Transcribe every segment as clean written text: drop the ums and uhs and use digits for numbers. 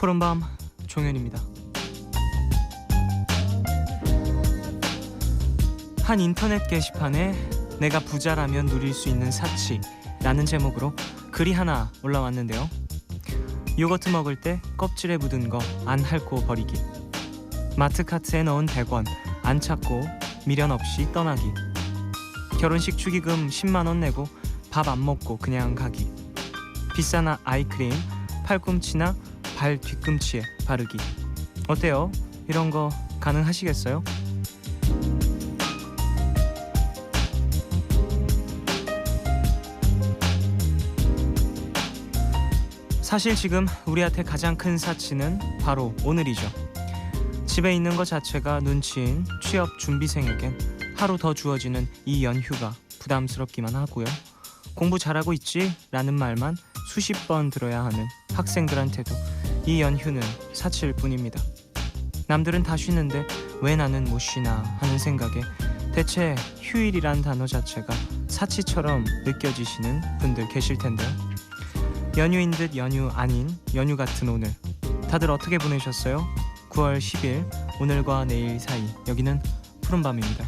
푸른밤 종현입니다. 한 인터넷 게시판에 내가 부자라면 누릴 수 있는 사치라는 제목으로 글이 하나 올라왔는데요. 요거트 먹을 때 껍질에 묻은 거 안 핥고 버리기, 마트 카트에 넣은 100원 안 찾고 미련 없이 떠나기, 결혼식 축의금 10만원 내고 밥 안 먹고 그냥 가기, 비싼 아이크림 팔꿈치나 발 뒤꿈치에 바르기. 어때요? 이런 거 가능하시겠어요? 사실 지금 우리한테 가장 큰 사치는 바로 오늘이죠. 집에 있는 것 자체가 눈치인 취업 준비생에겐 하루 더 주어지는 이 연휴가 부담스럽기만 하고요. 공부 잘하고 있지? 라는 말만 수십 번 들어야 하는 학생들한테도 이 연휴는 사치일 뿐입니다. 남들은 다 쉬는데 왜 나는 못 쉬나 하는 생각에 대체 휴일이란 단어 자체가 사치처럼 느껴지시는 분들 계실 텐데요. 연휴인 듯 연휴 아닌 연휴 같은 오늘, 다들 어떻게 보내셨어요? 9월 10일 오늘과 내일 사이, 여기는 푸른밤입니다.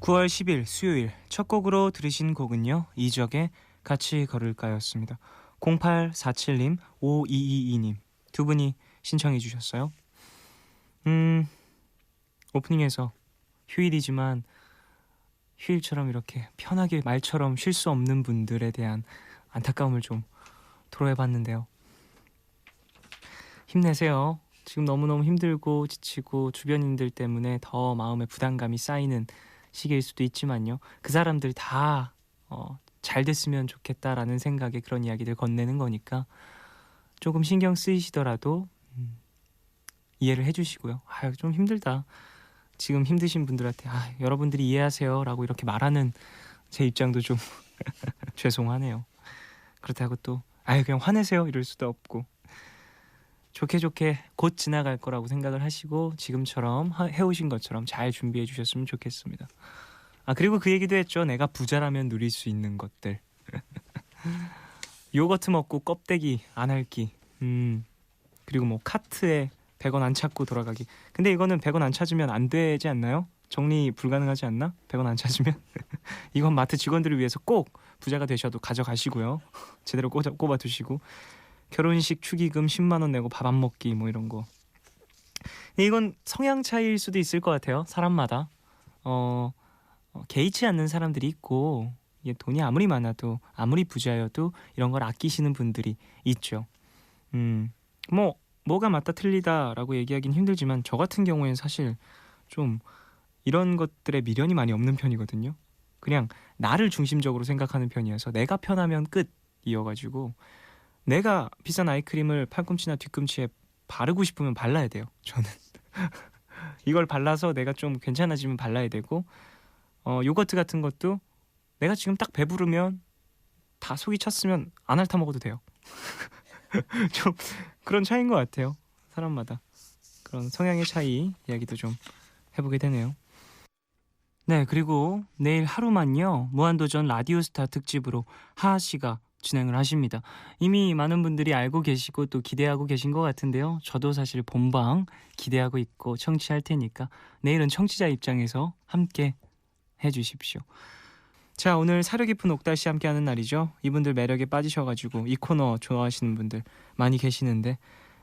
9월 10일 수요일 첫 곡으로 들으신 곡은요, 이적의 같이 걸을까였습니다. 0847님, 5222님 두 분이 신청해 주셨어요. 오프닝에서 휴일이지만 휴일처럼 이렇게 편하게 말처럼 쉴 수 없는 분들에 대한 안타까움을 좀 토로해봤는데요. 힘내세요. 지금 너무너무 힘들고 지치고 주변인들 때문에 더 마음에 부담감이 쌓이는 시기일 수도 있지만요, 그 사람들 다 잘 됐으면 좋겠다라는 생각에 그런 이야기들 건네는 거니까 조금 신경 쓰이시더라도 이해를 해주시고요. 좀 힘들다, 지금 힘드신 분들한테 여러분들이 이해하세요 라고 이렇게 말하는 제 입장도 좀 죄송하네요. 그렇다고 또 그냥 화내세요 이럴 수도 없고, 좋게 좋게 곧 지나갈 거라고 생각을 하시고 지금처럼 해오신 것처럼 잘 준비해 주셨으면 좋겠습니다. 그리고 그 얘기도 했죠. 내가 부자라면 누릴 수 있는 것들. 요거트 먹고 껍데기 안 핥기, 그리고 뭐 카트에 100원 안 찾고 돌아가기. 근데 이거는 100원 안 찾으면 안 되지 않나요? 정리 불가능하지 않나? 100원 안 찾으면? 이건 마트 직원들을 위해서 꼭 부자가 되셔도 가져가시고요. 제대로 꼽아 두시고, 결혼식 축의금 10만원 내고 밥 안 먹기 뭐 이런 거. 이건 성향 차이일 수도 있을 것 같아요. 사람마다 개의치 않는 사람들이 있고, 이게 돈이 아무리 많아도 아무리 부자여도 이런 걸 아끼시는 분들이 있죠. 뭐가 맞다 틀리다라고 얘기하긴 힘들지만 저 같은 경우에는 사실 좀 이런 것들에 미련이 많이 없는 편이거든요. 그냥 나를 중심적으로 생각하는 편이어서 내가 편하면 끝이어가지고, 내가 비싼 아이크림을 팔꿈치나 뒤꿈치에 바르고 싶으면 발라야 돼요, 저는. 이걸 발라서 내가 좀 괜찮아지면 발라야 되고, 요거트 같은 것도 내가 지금 딱 배부르면 다 속이 찼으면 안 핥아 먹어도 돼요. 좀 그런 차이인 것 같아요. 사람마다 그런 성향의 차이 이야기도 좀 해보게 되네요. 네, 그리고 내일 하루만요, 무한도전 라디오스타 특집으로 하하씨가 진행을 하십니다. 이미 많은 분들이 알고 계시고 또 기대하고 계신 것 같은데요. 저도 사실 본방 기대하고 있고 청취할 테니까 내일은 청취자 입장에서 함께 해주십시오. 자, 오늘 사려 깊은 옥달씨 함께하는 날이죠. 이분들 매력에 빠지셔가지고 이 코너 좋아하시는 분들 많이 계시는데,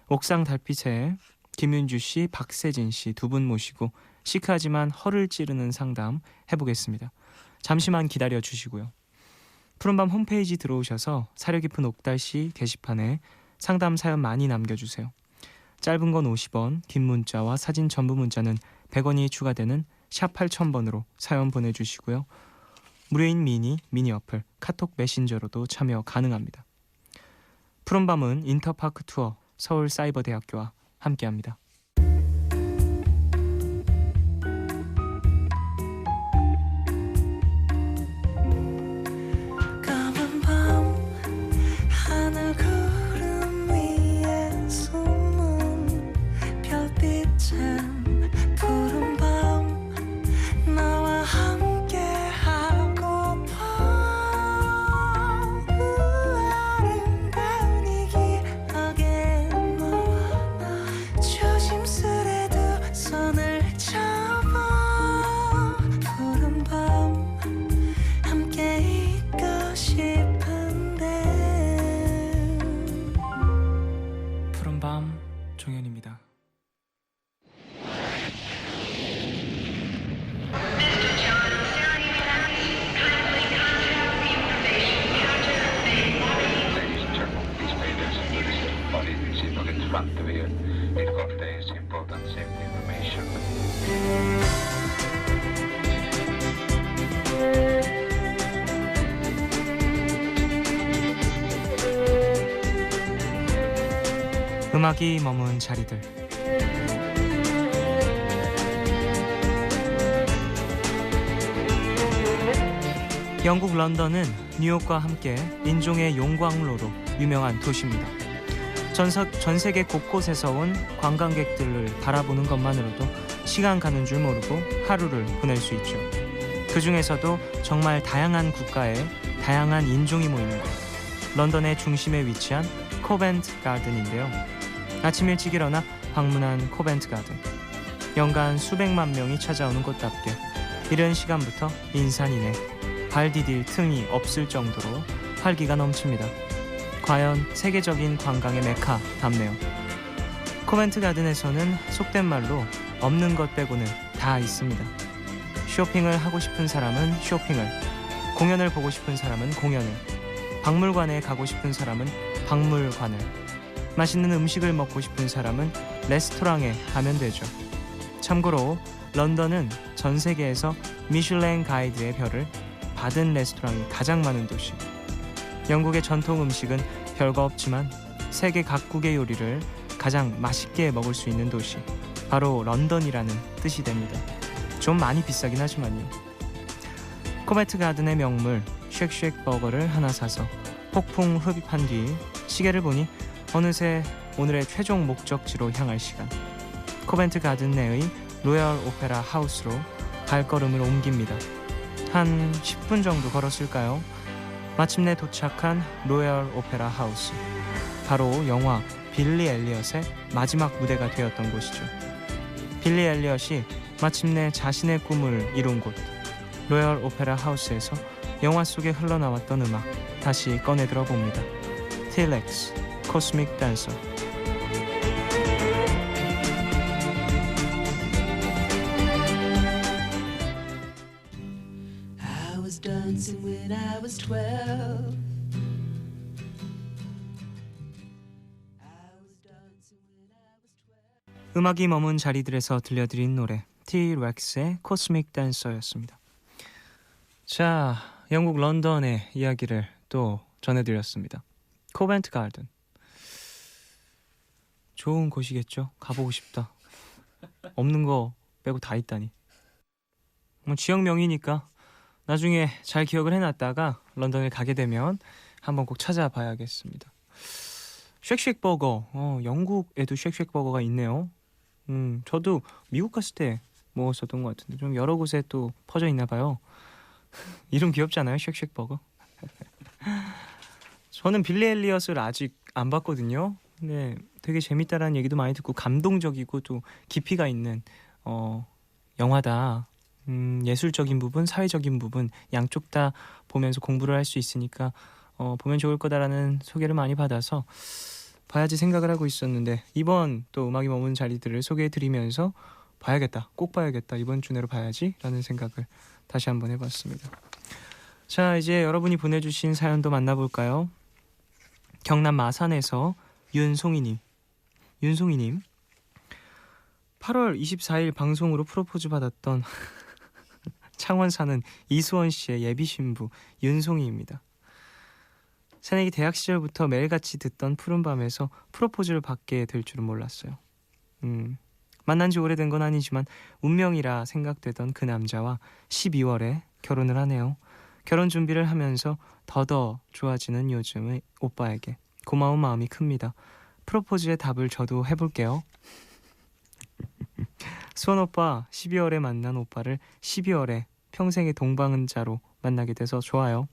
옥상 달빛에 김윤주씨, 박세진씨 두 분 모시고 시크하지만 허를 찌르는 상담 해보겠습니다. 잠시만 기다려주시고요. 푸른밤 홈페이지 들어오셔서 사려 깊은 옥달씨 게시판에 상담 사연 많이 남겨주세요. 짧은 건 50원, 긴 문자와 사진 전부 문자는 100원이 추가되는 샵 8000번으로 사연 보내주시고요. 무료인 미니 어플 카톡 메신저로도 참여 가능합니다. 푸른밤은 인터파크 투어 서울사이버대학교와 함께합니다. It contains important safety information. 음악이 머문 자리들. 영국 런던은 뉴욕과 함께 인종의 용광로로 유명한 도시입니다. 전 세계 곳곳에서 온 관광객들을 바라보는 것만으로도 시간 가는 줄 모르고 하루를 보낼 수 있죠. 그 중에서도 정말 다양한 국가의 다양한 인종이 모이는 곳, 런던의 중심에 위치한 코벤트 가든인데요. 아침 일찍 일어나 방문한 코벤트 가든. 연간 수백만 명이 찾아오는 곳답게 이른 시간부터 인산이네 발 디딜 틈이 없을 정도로 활기가 넘칩니다. 과연 세계적인 관광의 메카답네요. 코벤트 가든에서는 속된 말로 없는 것 빼고는 다 있습니다. 쇼핑을 하고 싶은 사람은 쇼핑을, 공연을 보고 싶은 사람은 공연을, 박물관에 가고 싶은 사람은 박물관을, 맛있는 음식을 먹고 싶은 사람은 레스토랑에 가면 되죠. 참고로 런던은 전 세계에서 미슐랭 가이드의 별을 받은 레스토랑이 가장 많은 도시. 영국의 전통 음식은 별거 없지만 세계 각국의 요리를 가장 맛있게 먹을 수 있는 도시, 바로 런던이라는 뜻이 됩니다. 좀 많이 비싸긴 하지만요. 코벤트 가든의 명물 쉑쉑 버거를 하나 사서 폭풍 흡입한 뒤 시계를 보니 어느새 오늘의 최종 목적지로 향할 시간. 코벤트 가든 내의 로열 오페라 하우스로 발걸음을 옮깁니다. 한 10분 정도 걸었을까요? 마침내 도착한 로열 오페라 하우스. 바로 영화 빌리 엘리엇의 마지막 무대가 되었던 곳이죠. 빌리 엘리엇이 마침내 자신의 꿈을 이룬 곳, 로열 오페라 하우스에서 영화 속에 흘러나왔던 음악 다시 꺼내 들어봅니다. 틸렉스, 코스믹 댄서. I was dancing when I was 12. 음악이 머문 자리들에서 들려드린 노래 T-Rex의 코스믹 댄서였습니다. 자, 영국 런던의 이야기를 또 전해드렸습니다. 코벤트 가든. 좋은 곳이겠죠? 가보고 싶다. 없는 거 빼고 다 있다니. 뭐 지역명이니까 나중에 잘 기억을 해놨다가 런던을 가게 되면 한번 꼭 찾아봐야겠습니다. 쉑쉑 버거. 영국에도 쉑쉑 버거가 있네요. 저도 미국 갔을 때 먹었었던 것 같은데 좀 여러 곳에 또 퍼져 있나 봐요. 이름 귀엽지 않아요? 쉑쉑 버거. 저는 빌리 엘리엇을 아직 안 봤거든요. 근데 되게 재밌다라는 얘기도 많이 듣고 감동적이고 또 깊이가 있는 영화다. 예술적인 부분, 사회적인 부분 양쪽 다 보면서 공부를 할 수 있으니까 보면 좋을 거다라는 소개를 많이 받아서 봐야지 생각을 하고 있었는데 이번 또 음악이 머문 자리들을 소개해드리면서 봐야겠다, 꼭 봐야겠다, 이번 주 내로 봐야지 라는 생각을 다시 한번 해봤습니다. 자, 이제 여러분이 보내주신 사연도 만나볼까요? 경남 마산에서 윤송이님 8월 24일 방송으로 프로포즈 받았던 창원 사는 이수원 씨의 예비 신부 윤송이입니다. 새내기 대학 시절부터 매일같이 듣던 푸른밤에서 프로포즈를 받게 될 줄은 몰랐어요. 만난 지 오래된 건 아니지만 운명이라 생각되던 그 남자와 12월에 결혼을 하네요. 결혼 준비를 하면서 더더 좋아지는 요즘의 오빠에게 고마운 마음이 큽니다. 프로포즈의 답을 저도 해볼게요. 수원 오빠, 12월에 만난 오빠를 12월에 평생의 동반자로 만나게 돼서 좋아요.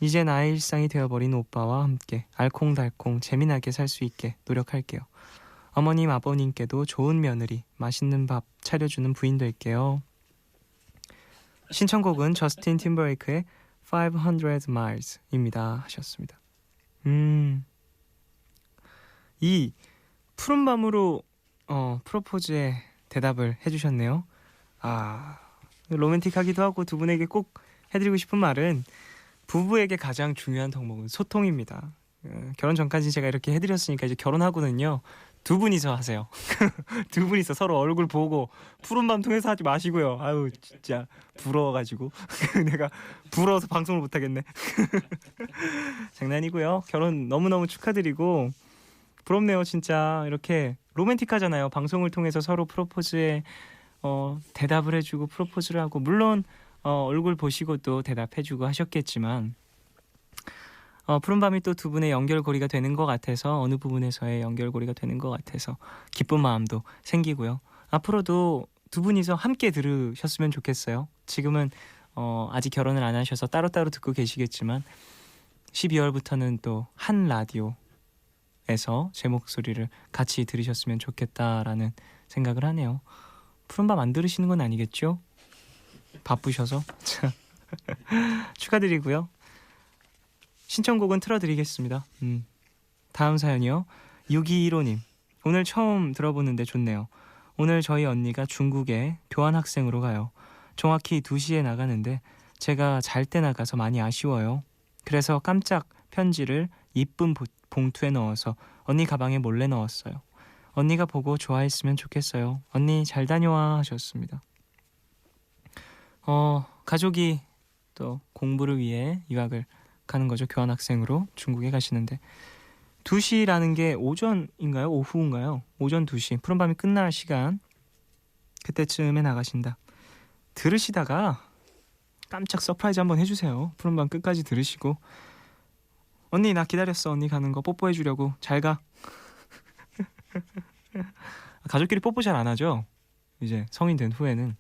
이제 나의 일상이 되어버린 오빠와 함께 알콩달콩 재미나게 살 수 있게 노력할게요. 어머님 아버님께도 좋은 며느리, 맛있는 밥 차려주는 부인 될게요. 신청곡은 저스틴 팀버레이크의 500 Miles입니다 하셨습니다. 이 푸른 밤으로 프로포즈에 대답을 해주셨네요. 로맨틱하기도 하고 두 분에게 꼭 해드리고 싶은 말은 부부에게 가장 중요한 덕목은 소통입니다. 결혼 전까지 제가 이렇게 해드렸으니까 이제 결혼하고는요 두 분이서 하세요. 두 분이서 서로 얼굴 보고 푸른밤 통해서 하지 마시고요. 아유 진짜 부러워가지고 내가 부러워서 방송을 못하겠네. 장난이고요. 결혼 너무너무 축하드리고 부럽네요 진짜. 이렇게 로맨틱하잖아요. 방송을 통해서 서로 프로포즈에 대답을 해주고 프로포즈를 하고, 물론 얼굴 보시고도 대답해주고 하셨겠지만 푸른밤이 또 두 분의 연결고리가 되는 것 같아서, 어느 부분에서의 연결고리가 되는 것 같아서 기쁜 마음도 생기고요. 앞으로도 두 분이서 함께 들으셨으면 좋겠어요. 지금은 아직 결혼을 안 하셔서 따로따로 듣고 계시겠지만 12월부터는 또 한 라디오에서 제 목소리를 같이 들으셨으면 좋겠다라는 생각을 하네요. 푸른밤 안 들으시는 건 아니겠죠? 바쁘셔서. 축하드리고요. 신청곡은 틀어드리겠습니다. 다음 사연이요. 6215님. 오늘 처음 들어보는데 좋네요. 오늘 저희 언니가 중국에 교환학생으로 가요. 정확히 2시에 나가는데 제가 잘 때 나가서 많이 아쉬워요. 그래서 깜짝 편지를 이쁜 봉투에 넣어서 언니 가방에 몰래 넣었어요. 언니가 보고 좋아했으면 좋겠어요. 언니 잘 다녀와 하셨습니다. 가족이 또 공부를 위해 유학을 가는 거죠. 교환학생으로 중국에 가시는데 2시라는 게 오전인가요? 오후인가요? 오전 2시, 푸른밤이 끝날 시간, 그때쯤에 나가신다. 들으시다가 깜짝 서프라이즈 한번 해주세요. 푸른밤 끝까지 들으시고 언니 나 기다렸어. 언니 가는 거 뽀뽀해주려고. 잘 가. 가족끼리 뽀뽀 잘 안 하죠? 이제 성인 된 후에는.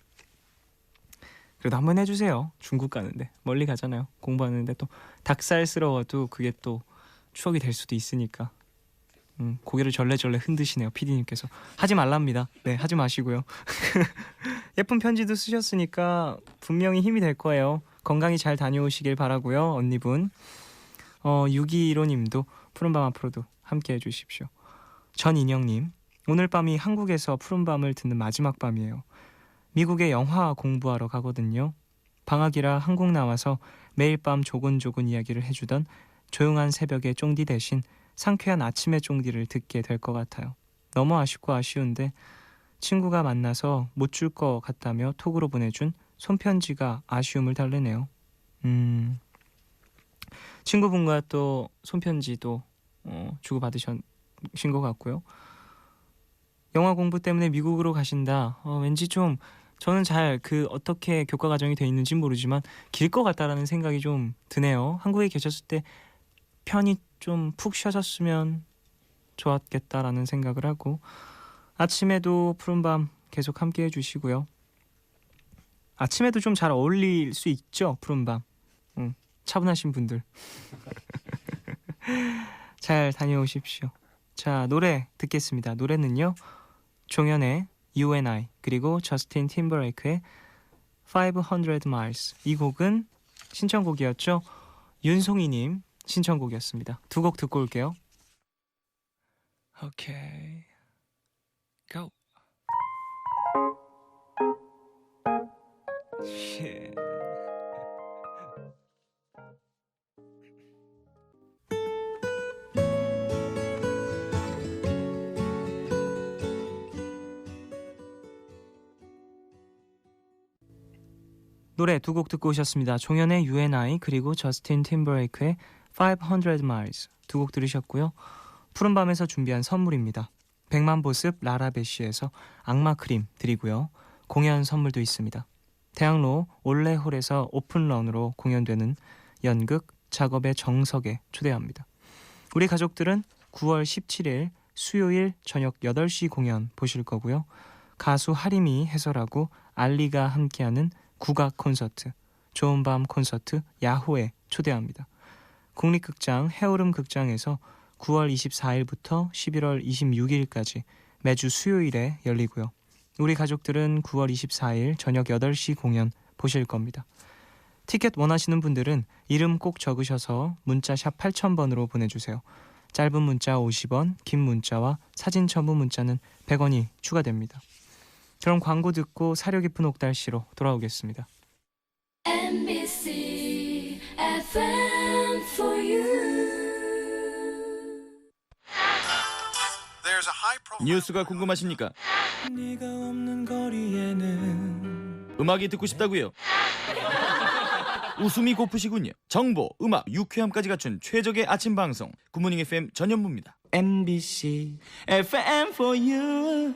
그래도 한번 해주세요. 중국 가는데 멀리 가잖아요. 공부하는데 또 닭살스러워도 그게 또 추억이 될 수도 있으니까. 고개를 절레절레 흔드시네요. PD님께서. 하지 말랍니다. 네, 하지 마시고요. 예쁜 편지도 쓰셨으니까 분명히 힘이 될 거예요. 건강히 잘 다녀오시길 바라고요. 언니분. 6215님도 푸른밤 앞으로도 함께 해주십시오. 전인영님. 오늘 밤이 한국에서 푸른밤을 듣는 마지막 밤이에요. 미국에 영화 공부하러 가거든요. 방학이라 한국 나와서 매일 밤 조곤조곤 이야기를 해주던 조용한 새벽의 쫑디 대신 상쾌한 아침의 쫑디를 듣게 될 것 같아요. 너무 아쉽고 아쉬운데 친구가 만나서 못 줄 것 같다며 톡으로 보내준 손편지가 아쉬움을 달래네요. 친구분과 또 손편지도 주고받으신 것 같고요. 영화 공부 때문에 미국으로 가신다. 왠지 좀 저는 잘 어떻게 교과 과정이 돼 있는지 모르지만 길 것 같다라는 생각이 좀 드네요. 한국에 계셨을 때 편히 좀 푹 쉬셨으면 좋았겠다라는 생각을 하고, 아침에도 푸른밤 계속 함께 해주시고요. 아침에도 좀 잘 어울릴 수 있죠, 푸른밤. 차분하신 분들. 잘 다녀오십시오. 자, 노래 듣겠습니다. 노래는요, 종현의 You and I, 그리고 저스틴 팀버레이크의 500 Miles. 이 곡은 신청곡이었죠. 윤송이님 신청곡이었습니다. 두 곡 듣고 올게요. 오케이, go. Shit. 노래 두 곡 듣고 오셨습니다. 종현의 You and I, 그리고 저스틴 팀버레이크의 500 Miles. 두 곡 들으셨고요. 푸른밤에서 준비한 선물입니다. 백만보습 라라베쉬에서 악마 크림 드리고요. 공연 선물도 있습니다. 대학로 올레홀에서 오픈런으로 공연되는 연극 작업의 정석에 초대합니다. 우리 가족들은 9월 17일 수요일 저녁 8시 공연 보실 거고요. 가수 하림이 해설하고 알리가 함께하는 국악 콘서트, 좋은 밤 콘서트 야호에 초대합니다. 국립극장 해오름 극장에서 9월 24일부터 11월 26일까지 매주 수요일에 열리고요. 우리 가족들은 9월 24일 저녁 8시 공연 보실 겁니다. 티켓 원하시는 분들은 이름 꼭 적으셔서 문자샵 8000번으로 보내주세요. 짧은 문자 50원, 긴 문자와 사진 첨부 문자는 100원이 추가됩니다. 그럼 광고 듣고 사려 깊은 옥달씨로 돌아오겠습니다. NBC FM for you. There's a high 뉴스가 궁금하십니까? 네가 없는 거리에는 음악이 듣고 싶다고요? 웃음이 고프시군요. 정보, 음악, 유쾌함까지 갖춘 최적의 아침 방송 굿모닝 FM 전현무입니다. MBC FM for you.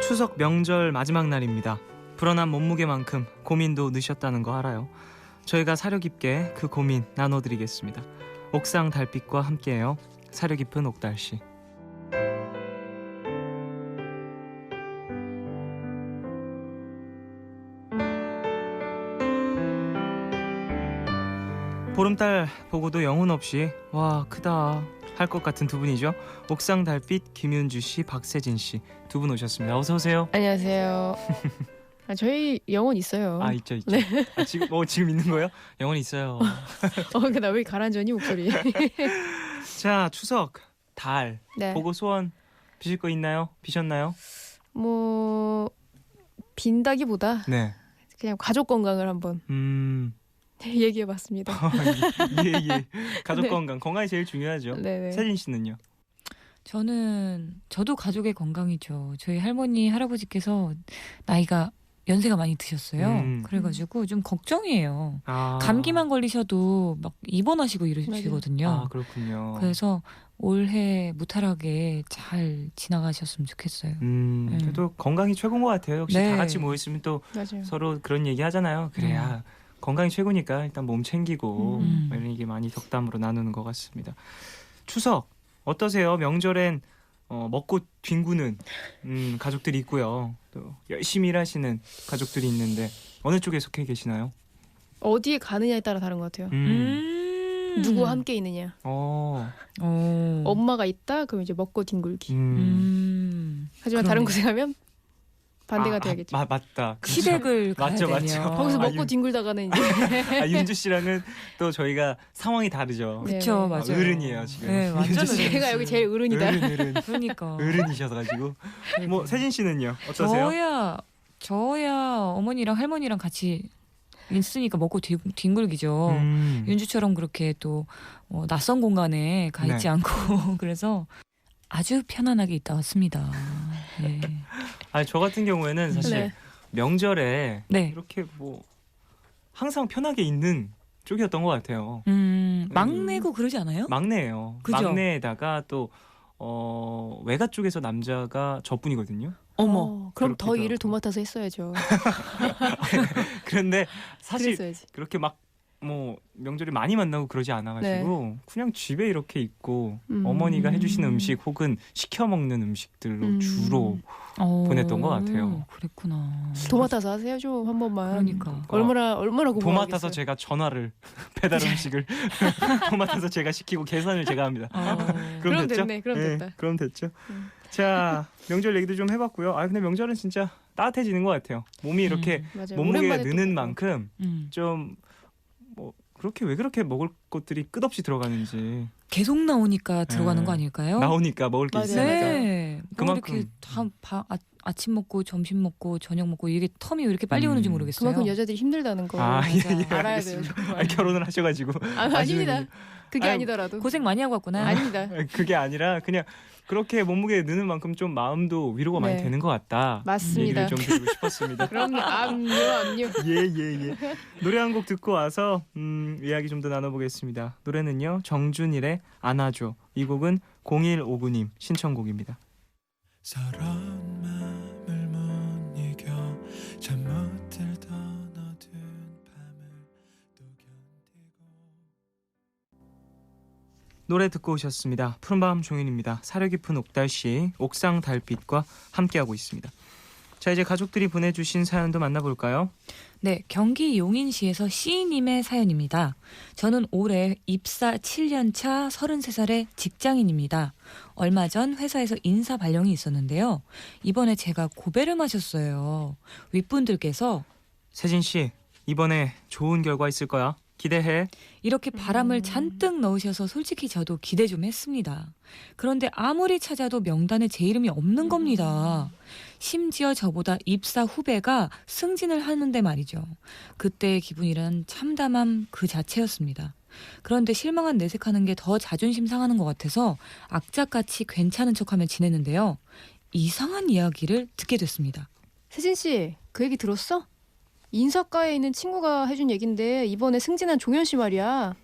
추석 명절 마지막 날입니다. 불어난 몸무게만큼 고민도 늦었다는 거 알아요. 저희가 사려 깊게 그 고민 나눠드리겠습니다. 옥상 달빛과 함께해요. 사려 깊은 옥달씨. 보름달 보고도 영혼 없이 와 크다 할 것 같은 두 분이죠. 옥상 달빛 김윤주 씨, 박세진 씨 두 분 오셨습니다. 어서 오세요. 안녕하세요. 저희 영혼 있어요. 아 있죠. 지금 있는 거요? 영혼 있어요. 나 왜 가라앉았니 목소리? 자 추석 달 네. 보고 소원 비실 거 있나요? 비셨나요? 뭐 빈다기보다 네. 그냥 가족 건강을 한번 얘기해봤습니다. 예. 가족 네. 건강이 제일 중요하죠. 네네. 세진 씨는요? 저도 가족의 건강이죠. 저희 할머니 할아버지께서 연세가 많이 드셨어요. 그래가지고 좀 걱정이에요. 감기만 걸리셔도 막 입원하시고 이러시거든요. 아 그렇군요. 그래서 올해 무탈하게 잘 지나가셨으면 좋겠어요. 그래도 건강이 최고인 것 같아요. 역시 네. 다 같이 모여 있으면 또 맞아요. 서로 그런 얘기 하잖아요. 그래야 건강이 최고니까 일단 몸 챙기고 이런 얘기 많이 덕담으로 나누는 것 같습니다. 추석 어떠세요? 명절엔 먹고 뒹구는 가족들이 있고요. 또 열심히 일하시는 가족들이 있는데 어느 쪽에 속해 계시나요? 어디에 가느냐에 따라 다른 것 같아요. 누구와 함께 있느냐. 엄마가 있다 그럼 이제 먹고 뒹굴기. 하지만 다른 그러네. 곳에 가면 반대가 돼야겠죠. 맞다. 그렇죠. 시댁을 가야 맞죠, 되면 맞죠. 거기서 아, 먹고 뒹굴다가는 이제 윤주 씨랑은 또 저희가 상황이 다르죠. 네. 그쵸, 네. 맞아요. 어른이에요 지금. 네, 완전 윤주 씨. 어른. 제가 여기 제일 어른이다. 어른. 그러니까 어른이셔가지고. 뭐 세진 씨는요? 어떠세요? 저야 어머니랑 할머니랑 같이 있으니까 먹고 뒹굴기죠. 윤주처럼 그렇게 또 낯선 공간에 가 있지 네. 않고 그래서 아주 편안하게 있다 왔습니다. 네. 아니 저 같은 경우에는 사실 네. 명절에 네. 이렇게 뭐 항상 편하게 있는 쪽이었던 것 같아요. 막내고 그러지 않아요? 막내예요. 그죠? 막내에다가 또 외가 쪽에서 남자가 저뿐이거든요. 어머. 그럼 더 그렇기도 일을 하고. 도맡아서 했어야죠. 그런데 사실 그랬어야지. 그렇게 막 뭐 명절에 많이 만나고 그러지 않아가지고 그냥 집에 이렇게 있고 어머니가 해주시는 음식 혹은 시켜 먹는 음식들로 주로 보냈던 것 같아요. 그랬구나. 도맡아서 하세요 좀 한 번만. 그러니까. 얼마나 고마워하겠어요. 도맡아서 제가 전화를 배달 음식을 도맡아서 제가 시키고 계산을 제가 합니다. 그럼 됐죠? 됐네. 그럼 네, 됐다. 그럼 됐죠. 자 명절 얘기도 좀 해봤고요. 근데 명절은 진짜 따뜻해지는 것 같아요. 몸이 이렇게 맞아요. 몸무게가 오랜만에 또 느는 먹고. 만큼 좀 뭐 그렇게 왜 그렇게 먹을 것들이 끝없이 들어가는지 계속 나오니까 들어가는 네. 거 아닐까요? 나오니까 먹을 게 맞아요. 있으니까. 네. 뭐 그만큼. 이렇게 아침 먹고 점심 먹고 저녁 먹고 이게 텀이 왜 이렇게 빨리 오는지 모르겠어요. 그만큼 여자들이 힘들다는 거 아, 예, 예, 알아야 돼요. 알겠습니다. 정말. 결혼을 하셔가지고 아닙니다. 그게 아유, 아니더라도. 고생 많이 하고 왔구나. 아닙니다. 그게 아니라 그냥 그렇게 몸무게 느는 만큼 좀 마음도 위로가 많이 네. 되는 것 같다. 맞습니다. 얘기를 좀 드리고 싶었습니다. 그럼요. 압류. 예. 노래 한 곡 듣고 와서 이야기 좀 더 나눠보겠습니다. 노래는요 정준일의 안아줘. 이 곡은 0159님 신청곡입니다. 서러운 마음을 못 이겨 잠 못 들던 어두운 밤을 또 견디고 노래 듣고 오셨습니다. 푸른밤 종윤입니다. 사려 깊은 옥달씨 옥상 달빛과 함께하고 있습니다. 자 이제 가족들이 보내주신 사연도 만나볼까요? 네, 경기 용인시에서 C님의 사연입니다. 저는 올해 입사 7년차 33살의 직장인입니다. 얼마 전 회사에서 인사 발령이 있었는데요. 이번에 제가 고배를 마셨어요. 윗분들께서 세진씨 이번에 좋은 결과 있을 거야. 기대해. 이렇게 바람을 잔뜩 넣으셔서 솔직히 저도 기대 좀 했습니다. 그런데 아무리 찾아도 명단에 제 이름이 없는 겁니다. 심지어 저보다 입사 후배가 승진을 하는데 말이죠. 그때의 기분이란 참담함 그 자체였습니다. 그런데 실망한 내색하는 게 더 자존심 상하는 것 같아서 악착같이 괜찮은 척하며 지냈는데요. 이상한 이야기를 듣게 됐습니다. 세진 씨, 그 얘기 들었어? 인사과에 있는 친구가 해준 얘긴데 이번에 승진한 종현 씨 말이야.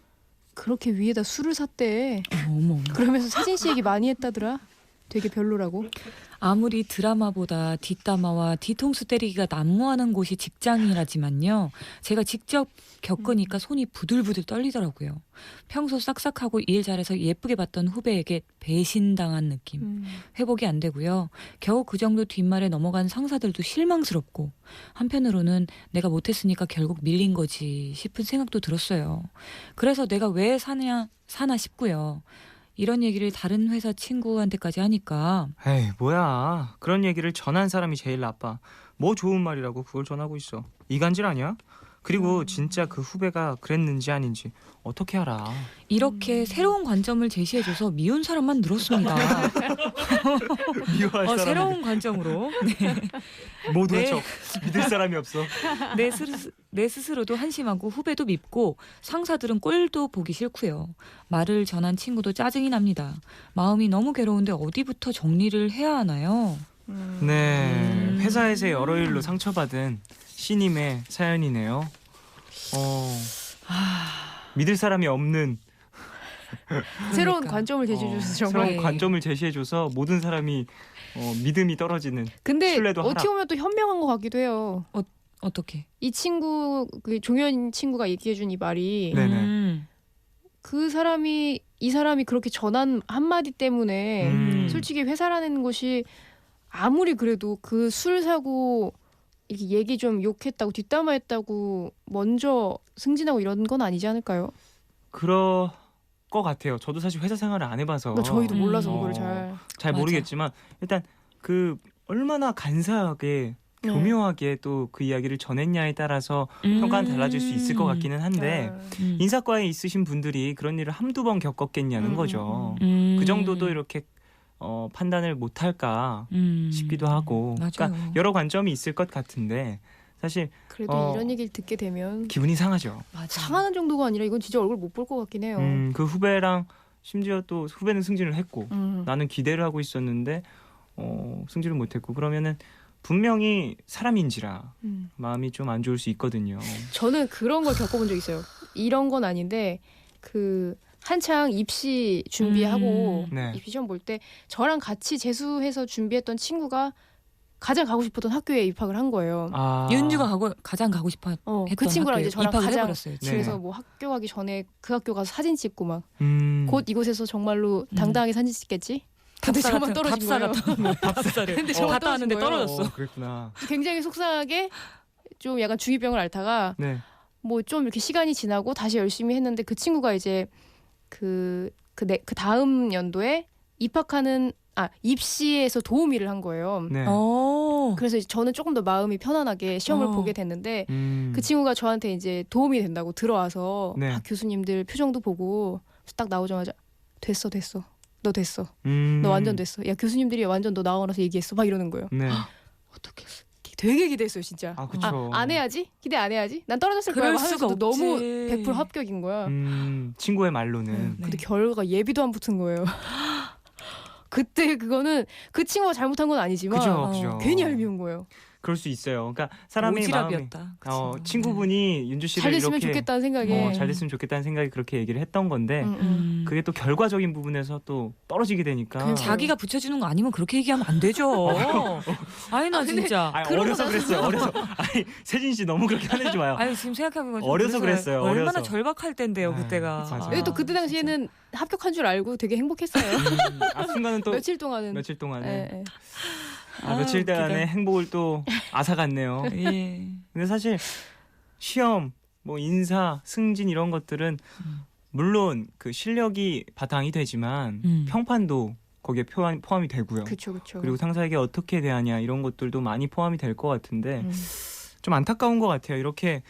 그렇게 위에다 술을 샀대. 어머. 그러면서 세진 씨 얘기 많이 했다더라. 되게 별로라고. 아무리 드라마보다 뒷담화와 뒤통수 때리기가 난무하는 곳이 직장이라지만요. 제가 직접 겪으니까 손이 부들부들 떨리더라고요. 평소 싹싹하고 일 잘해서 예쁘게 봤던 후배에게 배신당한 느낌. 회복이 안 되고요. 겨우 그 정도 뒷말에 넘어간 상사들도 실망스럽고 한편으로는 내가 못했으니까 결국 밀린 거지 싶은 생각도 들었어요. 그래서 내가 왜 사나 싶고요. 이런 얘기를 다른 회사 친구한테까지 하니까 에이 뭐야. 그런 얘기를 전한 사람이 제일 나빠. 뭐 좋은 말이라고 그걸 전하고 있어. 이간질 아니야? 그리고 진짜 그 후배가 그랬는지 아닌지 어떻게 알아. 이렇게 새로운 관점을 제시해줘서 미운 사람만 늘었습니다. 미워할 사람 새로운 관점으로 네. 모두가 네. 척 믿을 사람이 없어. 내 스스로도 한심하고 후배도 밉고 상사들은 꼴도 보기 싫고요. 말을 전한 친구도 짜증이 납니다. 마음이 너무 괴로운데 어디부터 정리를 해야 하나요? 네, 회사에서 여러 일로 상처받은 C님의 사연이네요. 믿을 사람이 없는 새로운 그러니까. 관점을 제시해줘서 정말. 새로운 관점을 제시해줘서 모든 사람이 믿음이 떨어지는. 근데 신뢰도 어떻게 하락. 보면 또 현명한 것 같기도 해요. 어떻게? 이 친구, 그 종현 친구가 얘기해준 이 말이 네네. 그 사람이 이 사람이 그렇게 전한 한마디 때문에 솔직히 회사라는 곳이 아무리 그래도 그 술 사고 이렇게 얘기 좀 욕했다고 뒷담화했다고 먼저 승진하고 이런 건 아니지 않을까요? 그럴 것 같아요. 저도 사실 회사 생활을 안 해봐서 그러니까 저희도 몰라서 음. 그걸 잘. 맞아. 모르겠지만 일단 그 얼마나 간사하게 교묘하게 또 그 이야기를 전했냐에 따라서 평가는 달라질 수 있을 것 같기는 한데 인사과에 있으신 분들이 그런 일을 한두 번 겪었겠냐는 거죠. 그 정도도 이렇게 판단을 못할까 싶기도 하고. 맞아요. 그러니까 여러 관점이 있을 것 같은데 사실 그래도 이런 얘기를 듣게 되면 기분이 상하죠. 맞아. 상하는 정도가 아니라 이건 진짜 얼굴 못 볼 것 같긴 해요. 그 후배랑 심지어 또 후배는 승진을 했고 나는 기대를 하고 있었는데 승진을 못했고 그러면은 분명히 사람인지라 마음이 좀 안 좋을 수 있거든요. 저는 그런 걸 겪어본 적 있어요. 이런 건 아닌데 그 한창 입시 준비하고 네. 입시 시험 볼 때 저랑 같이 재수해서 준비했던 친구가 가장 가고 싶었던 학교에 입학을 한 거예요. 아. 윤주가 가장 가고 싶어 했던 그 친구랑 학교에 이제 저랑 입학을 가장 해버렸어요. 네. 그래서 뭐 학교 가기 전에 그 학교 가서 사진 찍고 막 곧 곧 이곳에서 정말로 당당하게 사진 찍겠지. 근데 저만 떨어진 거예요. 답사를 근데 저만 갔다 왔는데 떨어진 거예요. 떨어졌어. 그랬구나. 굉장히 속상하게 좀 약간 중이병을 앓다가 네. 뭐 좀 이렇게 시간이 지나고 다시 열심히 했는데 그 친구가 이제 그 다음 연도에 입시에서 도움 일을 한 거예요. 네. 그래서 이제 저는 조금 더 마음이 편안하게 시험을 보게 됐는데 그 친구가 저한테 이제 도움이 된다고 들어와서 네. 학 교수님들 표정도 보고 딱 나오자마자 됐어 너 됐어 너 너 완전 됐어 야 교수님들이 완전 너 나오고 나서 얘기했어 막 이러는 거예요. 네. 어떻게 되게 기대했어요 진짜. 아, 그쵸. 안 해야지 기대 안 해야지 난 떨어졌을 거야 그럴 하면서도 수가 너무 없지. 100% 합격인 거야. 친구의 말로는 네. 근데 결과가 예비도 안 붙은 거예요. 그때 그거는 그 친구가 잘못한 건 아니지만 그죠. 괜히 얄미운 거예요. 그럴 수 있어요. 그러니까 사람의 마음이 오지랖이었다. 그쵸. 친구분이 윤주 씨를 잘 됐으면 이렇게 좋겠다는 생각에 잘 됐으면 좋겠다는 생각이 그렇게 얘기를 했던 건데 그게 또 결과적인 부분에서 또 떨어지게 되니까 그러니까. 자기가 붙여주는 거 아니면 그렇게 얘기하면 안 되죠. 아니 나 근데 진짜. 아니, 그러고 어려서 나서- 그랬어요. 어려서. 아니 세진 씨 너무 그렇게 화내지 마요. 아니 지금 생각해보면 어려서 그랬어요, 얼마나 어려서. 절박할 텐데요 아, 그때가. 맞아요. 근데 또 그때 당시에는 합격한 줄 알고 되게 행복했어요. 순간은 또 며칠 동안은. 며칠 동안에 예, 예. 며칠 웃기다. 동안의 행복을 또 앗아갔네요. 예. 근데 사실 시험, 뭐 인사, 승진 이런 것들은 물론 그 실력이 바탕이 되지만 평판도 거기에 포함이 되고요. 그쵸. 그리고 상사에게 어떻게 대하냐 이런 것들도 많이 포함이 될 것 같은데 좀 안타까운 것 같아요. 이렇게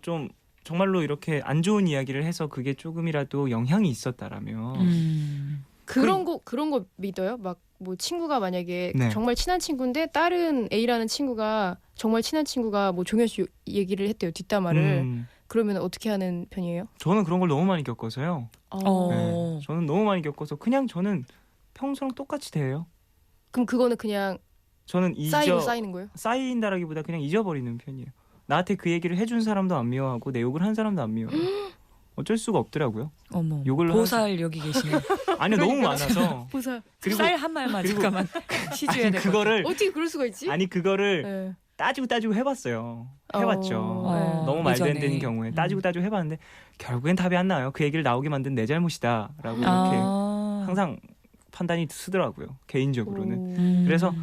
좀 정말로 이렇게 안 좋은 이야기를 해서 그게 조금이라도 영향이 있었다라면 그런 거 믿어요? 막 뭐 친구가 만약에 네. 정말 친한 친구인데 다른 A라는 친구가 정말 친한 친구가 뭐 종현 씨 얘기를 했대요. 뒷담화를. 그러면 어떻게 하는 편이에요? 저는 그런 걸 너무 많이 겪어서요. 어. 네, 저는 너무 많이 겪어서 그냥 저는 평소랑 똑같이 대해요. 그럼 그거는 그냥 저는 쌓이는 거예요? 쌓인다라기보다 그냥 잊어버리는 편이에요. 나한테 그 얘기를 해준 사람도 안 미워하고 내 욕을 한 사람도 안 미워해요. 어쩔 수가 없더라고요. 어머. 욕을 보살 여기 계시네. 아니요, 너무 많아서. 보사. 그리고 쌀 한 말만 그리고- 잠깐만 시주해야 아니 될 것 같아. 그거를 어떻게 그럴 수가 있지? 아니 그거를 네. 따지고 해봤어요. 해봤죠. 어, 너무 말도 안 예전에. 되는 경우에 따지고 해봤는데 결국엔 답이 안 나와요. 그 얘기를 나오게 만든 내 잘못이다라고 이렇게 항상 판단이 쓰더라고요. 개인적으로는. 그래서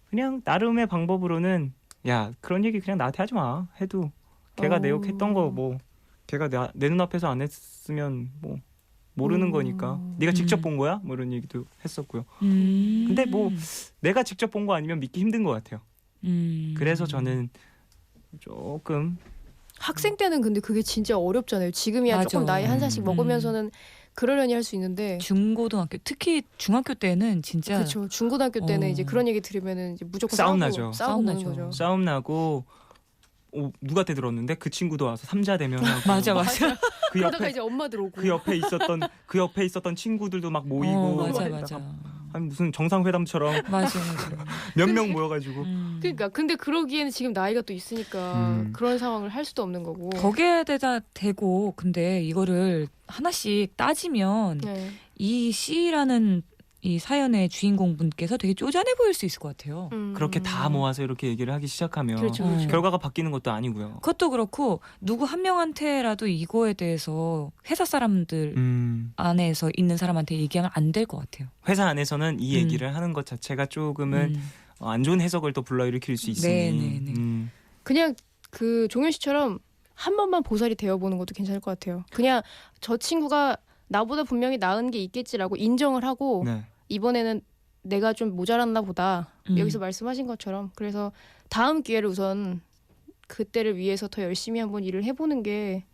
그냥 나름의 방법으로는 야 그런 얘기 그냥 나한테 하지 마 해도 걔가 내 욕했던 거 뭐 걔가 내 눈앞에서 안 했으면 뭐 모르는 거니까 네가 직접 본 거야? 뭐 이런 얘기도 했었고요. 근데 뭐 내가 직접 본 거 아니면 믿기 힘든 것 같아요. 그래서 저는 조금 학생 때는 근데 그게 진짜 어렵잖아요. 지금이야 맞아. 조금 나이 한 살씩 먹으면서는 그러려니 할 수 있는데 중고등학교 특히 중학교 때는 진짜 그렇죠. 중고등학교 때는 어. 이제 그런 얘기 들으면은 이제 무조건 싸움 싸우고, 나죠. 싸우고 노는 싸움 나죠. 거죠. 싸움 나고 누구한테 들었는데 그 친구도 와서 삼자 대면하고 맞아. 그 그러다가 옆에 이제 엄마들 오고 그 옆에 있었던 친구들도 막 모이고 맞아 막 맞아. 아니 무슨 정상회담처럼 맞아. 몇 명 모여가지고 그러니까 근데 그러기에는 지금 나이가 또 있으니까 그런 상황을 할 수도 없는 거고. 거기에 대다 대고 근데 이거를 하나씩 따지면 네. 이 C라는 이 사연의 주인공분께서 되게 쪼잔해 보일 수 있을 것 같아요. 그렇게 다 모아서 이렇게 얘기를 하기 시작하면 그렇죠, 그렇죠. 결과가 바뀌는 것도 아니고요. 그것도 그렇고 누구 한 명한테라도 이거에 대해서 회사 사람들 안에서 있는 사람한테 얘기하면 안 될 것 같아요. 회사 안에서는 이 얘기를 하는 것 자체가 조금은 안 좋은 해석을 또 불러일으킬 수 있으니 네네네. 그냥 그 종현 씨처럼 한 번만 보살이 되어보는 것도 괜찮을 것 같아요. 그냥 저 친구가 나보다 분명히 나은 게 있겠지라고 인정을 하고 네. 이번에는 내가 좀 모자랐나 보다. 여기서 말씀하신 것처럼. 그래서 다음 기회를 우선 그때를 위해서 더 열심히 한번 일을 해보는 게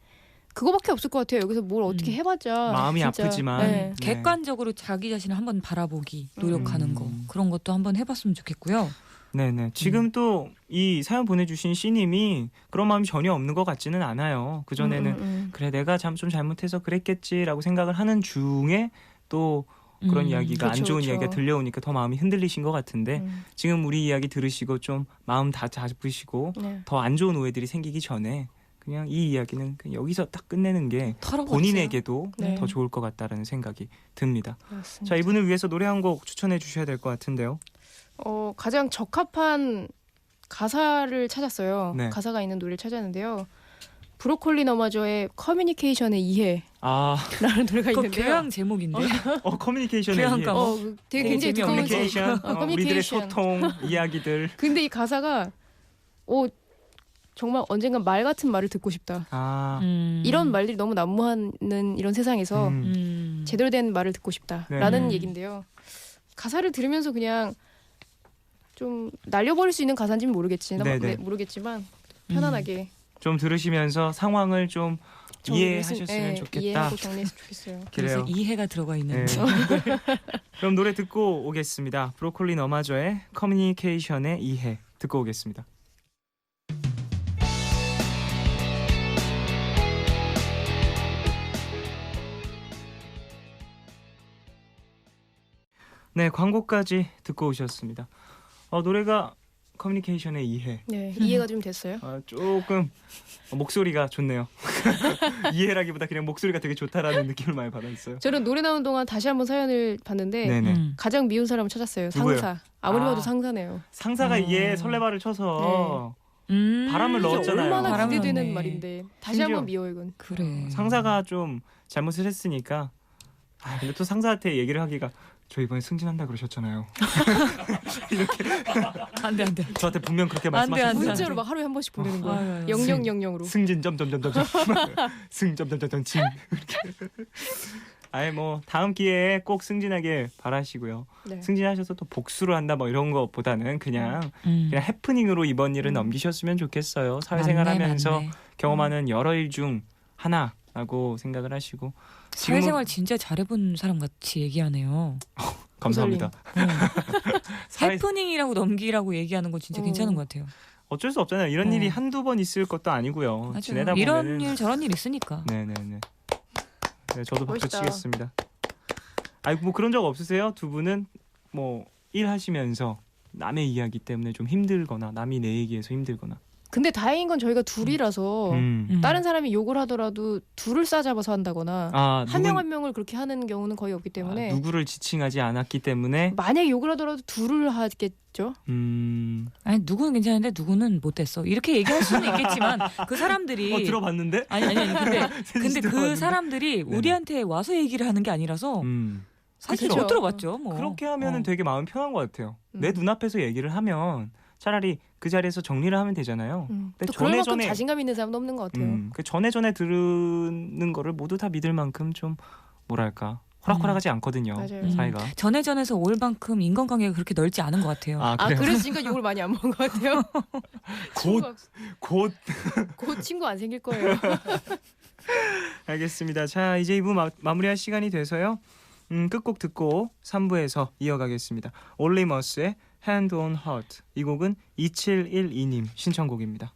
그거밖에 없을 것 같아요. 여기서 뭘 어떻게 해봤자 마음이 진짜, 아프지만 네. 네. 객관적으로 자기 자신을 한번 바라보기 노력하는 거 그런 것도 한번 해봤으면 좋겠고요. 네네. 지금 또 이 사연 보내주신 씨님이 그런 마음이 전혀 없는 것 같지는 않아요. 그 전에는 그래 내가 좀 잘못해서 그랬겠지라고 생각을 하는 중에 또 그런 이야기가 그렇죠, 안 좋은 그렇죠. 이야기가 들려오니까 더 마음이 흔들리신 것 같은데 지금 우리 이야기 들으시고 좀 마음 다 잡으시고 네. 더 안 좋은 오해들이 생기기 전에 그냥 이 이야기는 그냥 여기서 딱 끝내는 게 털어봤어요. 본인에게도 네. 더 좋을 것 같다라는 생각이 듭니다. 맞습니다. 자, 이분을 위해서 노래 한 곡 추천해 주셔야 될 것 같은데요. 가장 적합한 가사를 찾았어요. 네. 가사가 있는 노래를 찾았는데요. 브로콜리 너마저의 커뮤니케이션의 이해라는 아, 노래가 그거 있는데요. 교양 제목인데. 커뮤니케이션의 교양 이해. 과목. 되게 되게 굉장히 두꺼운 커뮤니케이션, 우리들의 커뮤니케이션. 소통, 이야기들. 근데 이 가사가 정말 언젠간 말 같은 말을 듣고 싶다. 아, 이런 말들이 너무 난무하는 이런 세상에서 제대로 된 말을 듣고 싶다라는 네. 얘긴데요. 가사를 들으면서 그냥 좀 날려버릴 수 있는 가사인지는 네네. 모르겠지만 편안하게 좀 들으시면서 상황을 좀 이해하셨으면 좋겠다. 이해하고 정리했으면 좋겠어요. 그래요. 그래서 이해가 들어가 있는. 네. 그럼 노래 듣고 오겠습니다. 브로콜리 너마저의 커뮤니케이션의 이해 듣고 오겠습니다. 네, 광고까지 듣고 오셨습니다. 노래가 커뮤니케이션의 이해. 네, 이해가 좀 됐어요. 조금 목소리가 좋네요. 이해라기보다 그냥 목소리가 되게 좋다라는 느낌을 많이 받았어요. 저는 노래 나오는 동안 다시 한번 사연을 봤는데 네네. 가장 미운 사람을 찾았어요. 누구예요? 상사. 아무리 아. 봐도 상사네요. 상사가 이게 설레발을 쳐서 바람을 이게 넣었잖아요. 얼마나 바람을 기대되는 넣네. 말인데 다시 심지어- 한번 미워 이건. 그래. 상사가 좀 잘못을 했으니까 근데 또 상사한테 얘기를 하기가 저 이번에 승진한다 그러셨잖아요. 안돼 안돼. 저한테 분명 그렇게 안 돼, 안 돼. 말씀하셨어요. 문자로 막 하루에 한 번씩 보내는 거야. 아유, 아유. 0000으로. 승진 점점점점 승점점점점 진 이렇게. 아예 뭐 다음 기회에 꼭 승진하길 바라시고요. 네. 승진하셔서 또 복수를 한다 뭐 이런 것보다는 그냥 해프닝으로 이번 일을 넘기셨으면 좋겠어요. 사회생활하면서 맞네. 경험하는 여러 일 중 하나라고 생각을 하시고 사회생활 진짜 잘해본 사람 같이 얘기하네요. 감사합니다. 사회- 해프닝이라고 넘기라고 얘기하는 건 진짜 괜찮은 것 같아요. 어쩔 수 없잖아요. 이런 어. 일이 한두 번 있을 것도 아니고요. 맞아요. 지내다 이런 보면은 일 저런 일 있으니까. 네네네. 네, 저도 박수 멋있다. 치겠습니다. 아니 뭐 그런 적 없으세요? 두 분은 뭐 일하시면서 남의 이야기 때문에 좀 힘들거나 남이 내 얘기해서 힘들거나. 근데 다행인 건 저희가 둘이라서 다른 사람이 욕을 하더라도 둘을 싸잡아서 한다거나 아, 한 명 한 명을 그렇게 하는 경우는 거의 없기 때문에 누구를 지칭하지 않았기 때문에 만약에 욕을 하더라도 둘을 하겠죠. 아니 누구는 괜찮은데 누구는 못했어. 이렇게 얘기할 수는 있겠지만 그 사람들이 들어봤는데? 아니 근데 그 들어봤는데? 사람들이 네네. 우리한테 와서 얘기를 하는 게 아니라서 사실 그쵸. 못 들어봤죠. 뭐. 그렇게 하면은 어. 되게 마음 편한 것 같아요. 내 눈앞에서 얘기를 하면 차라리 그 자리에서 정리를 하면 되잖아요. 근데 또 그럴 만큼 전에 자신감 있는 사람도 없는 것 같아요. 그 전에 들은 거를 모두 다 믿을 만큼 좀 뭐랄까 호락호락하지 않거든요. 맞아요. 사이가. 전에전에서 올 만큼 인간관계가 그렇게 넓지 않은 것 같아요. 아 아 그래요? 그래서 지금까지 욕을 많이 안 먹은 것 같아요. 곧 곧 친구 안 생길 거예요. 알겠습니다. 자 이제 2부 마무리할 시간이 돼서요. 끝곡 듣고 3부에서 이어가겠습니다. 올리머스의 Hand on Heart. 이 곡은 2712님 신청곡입니다.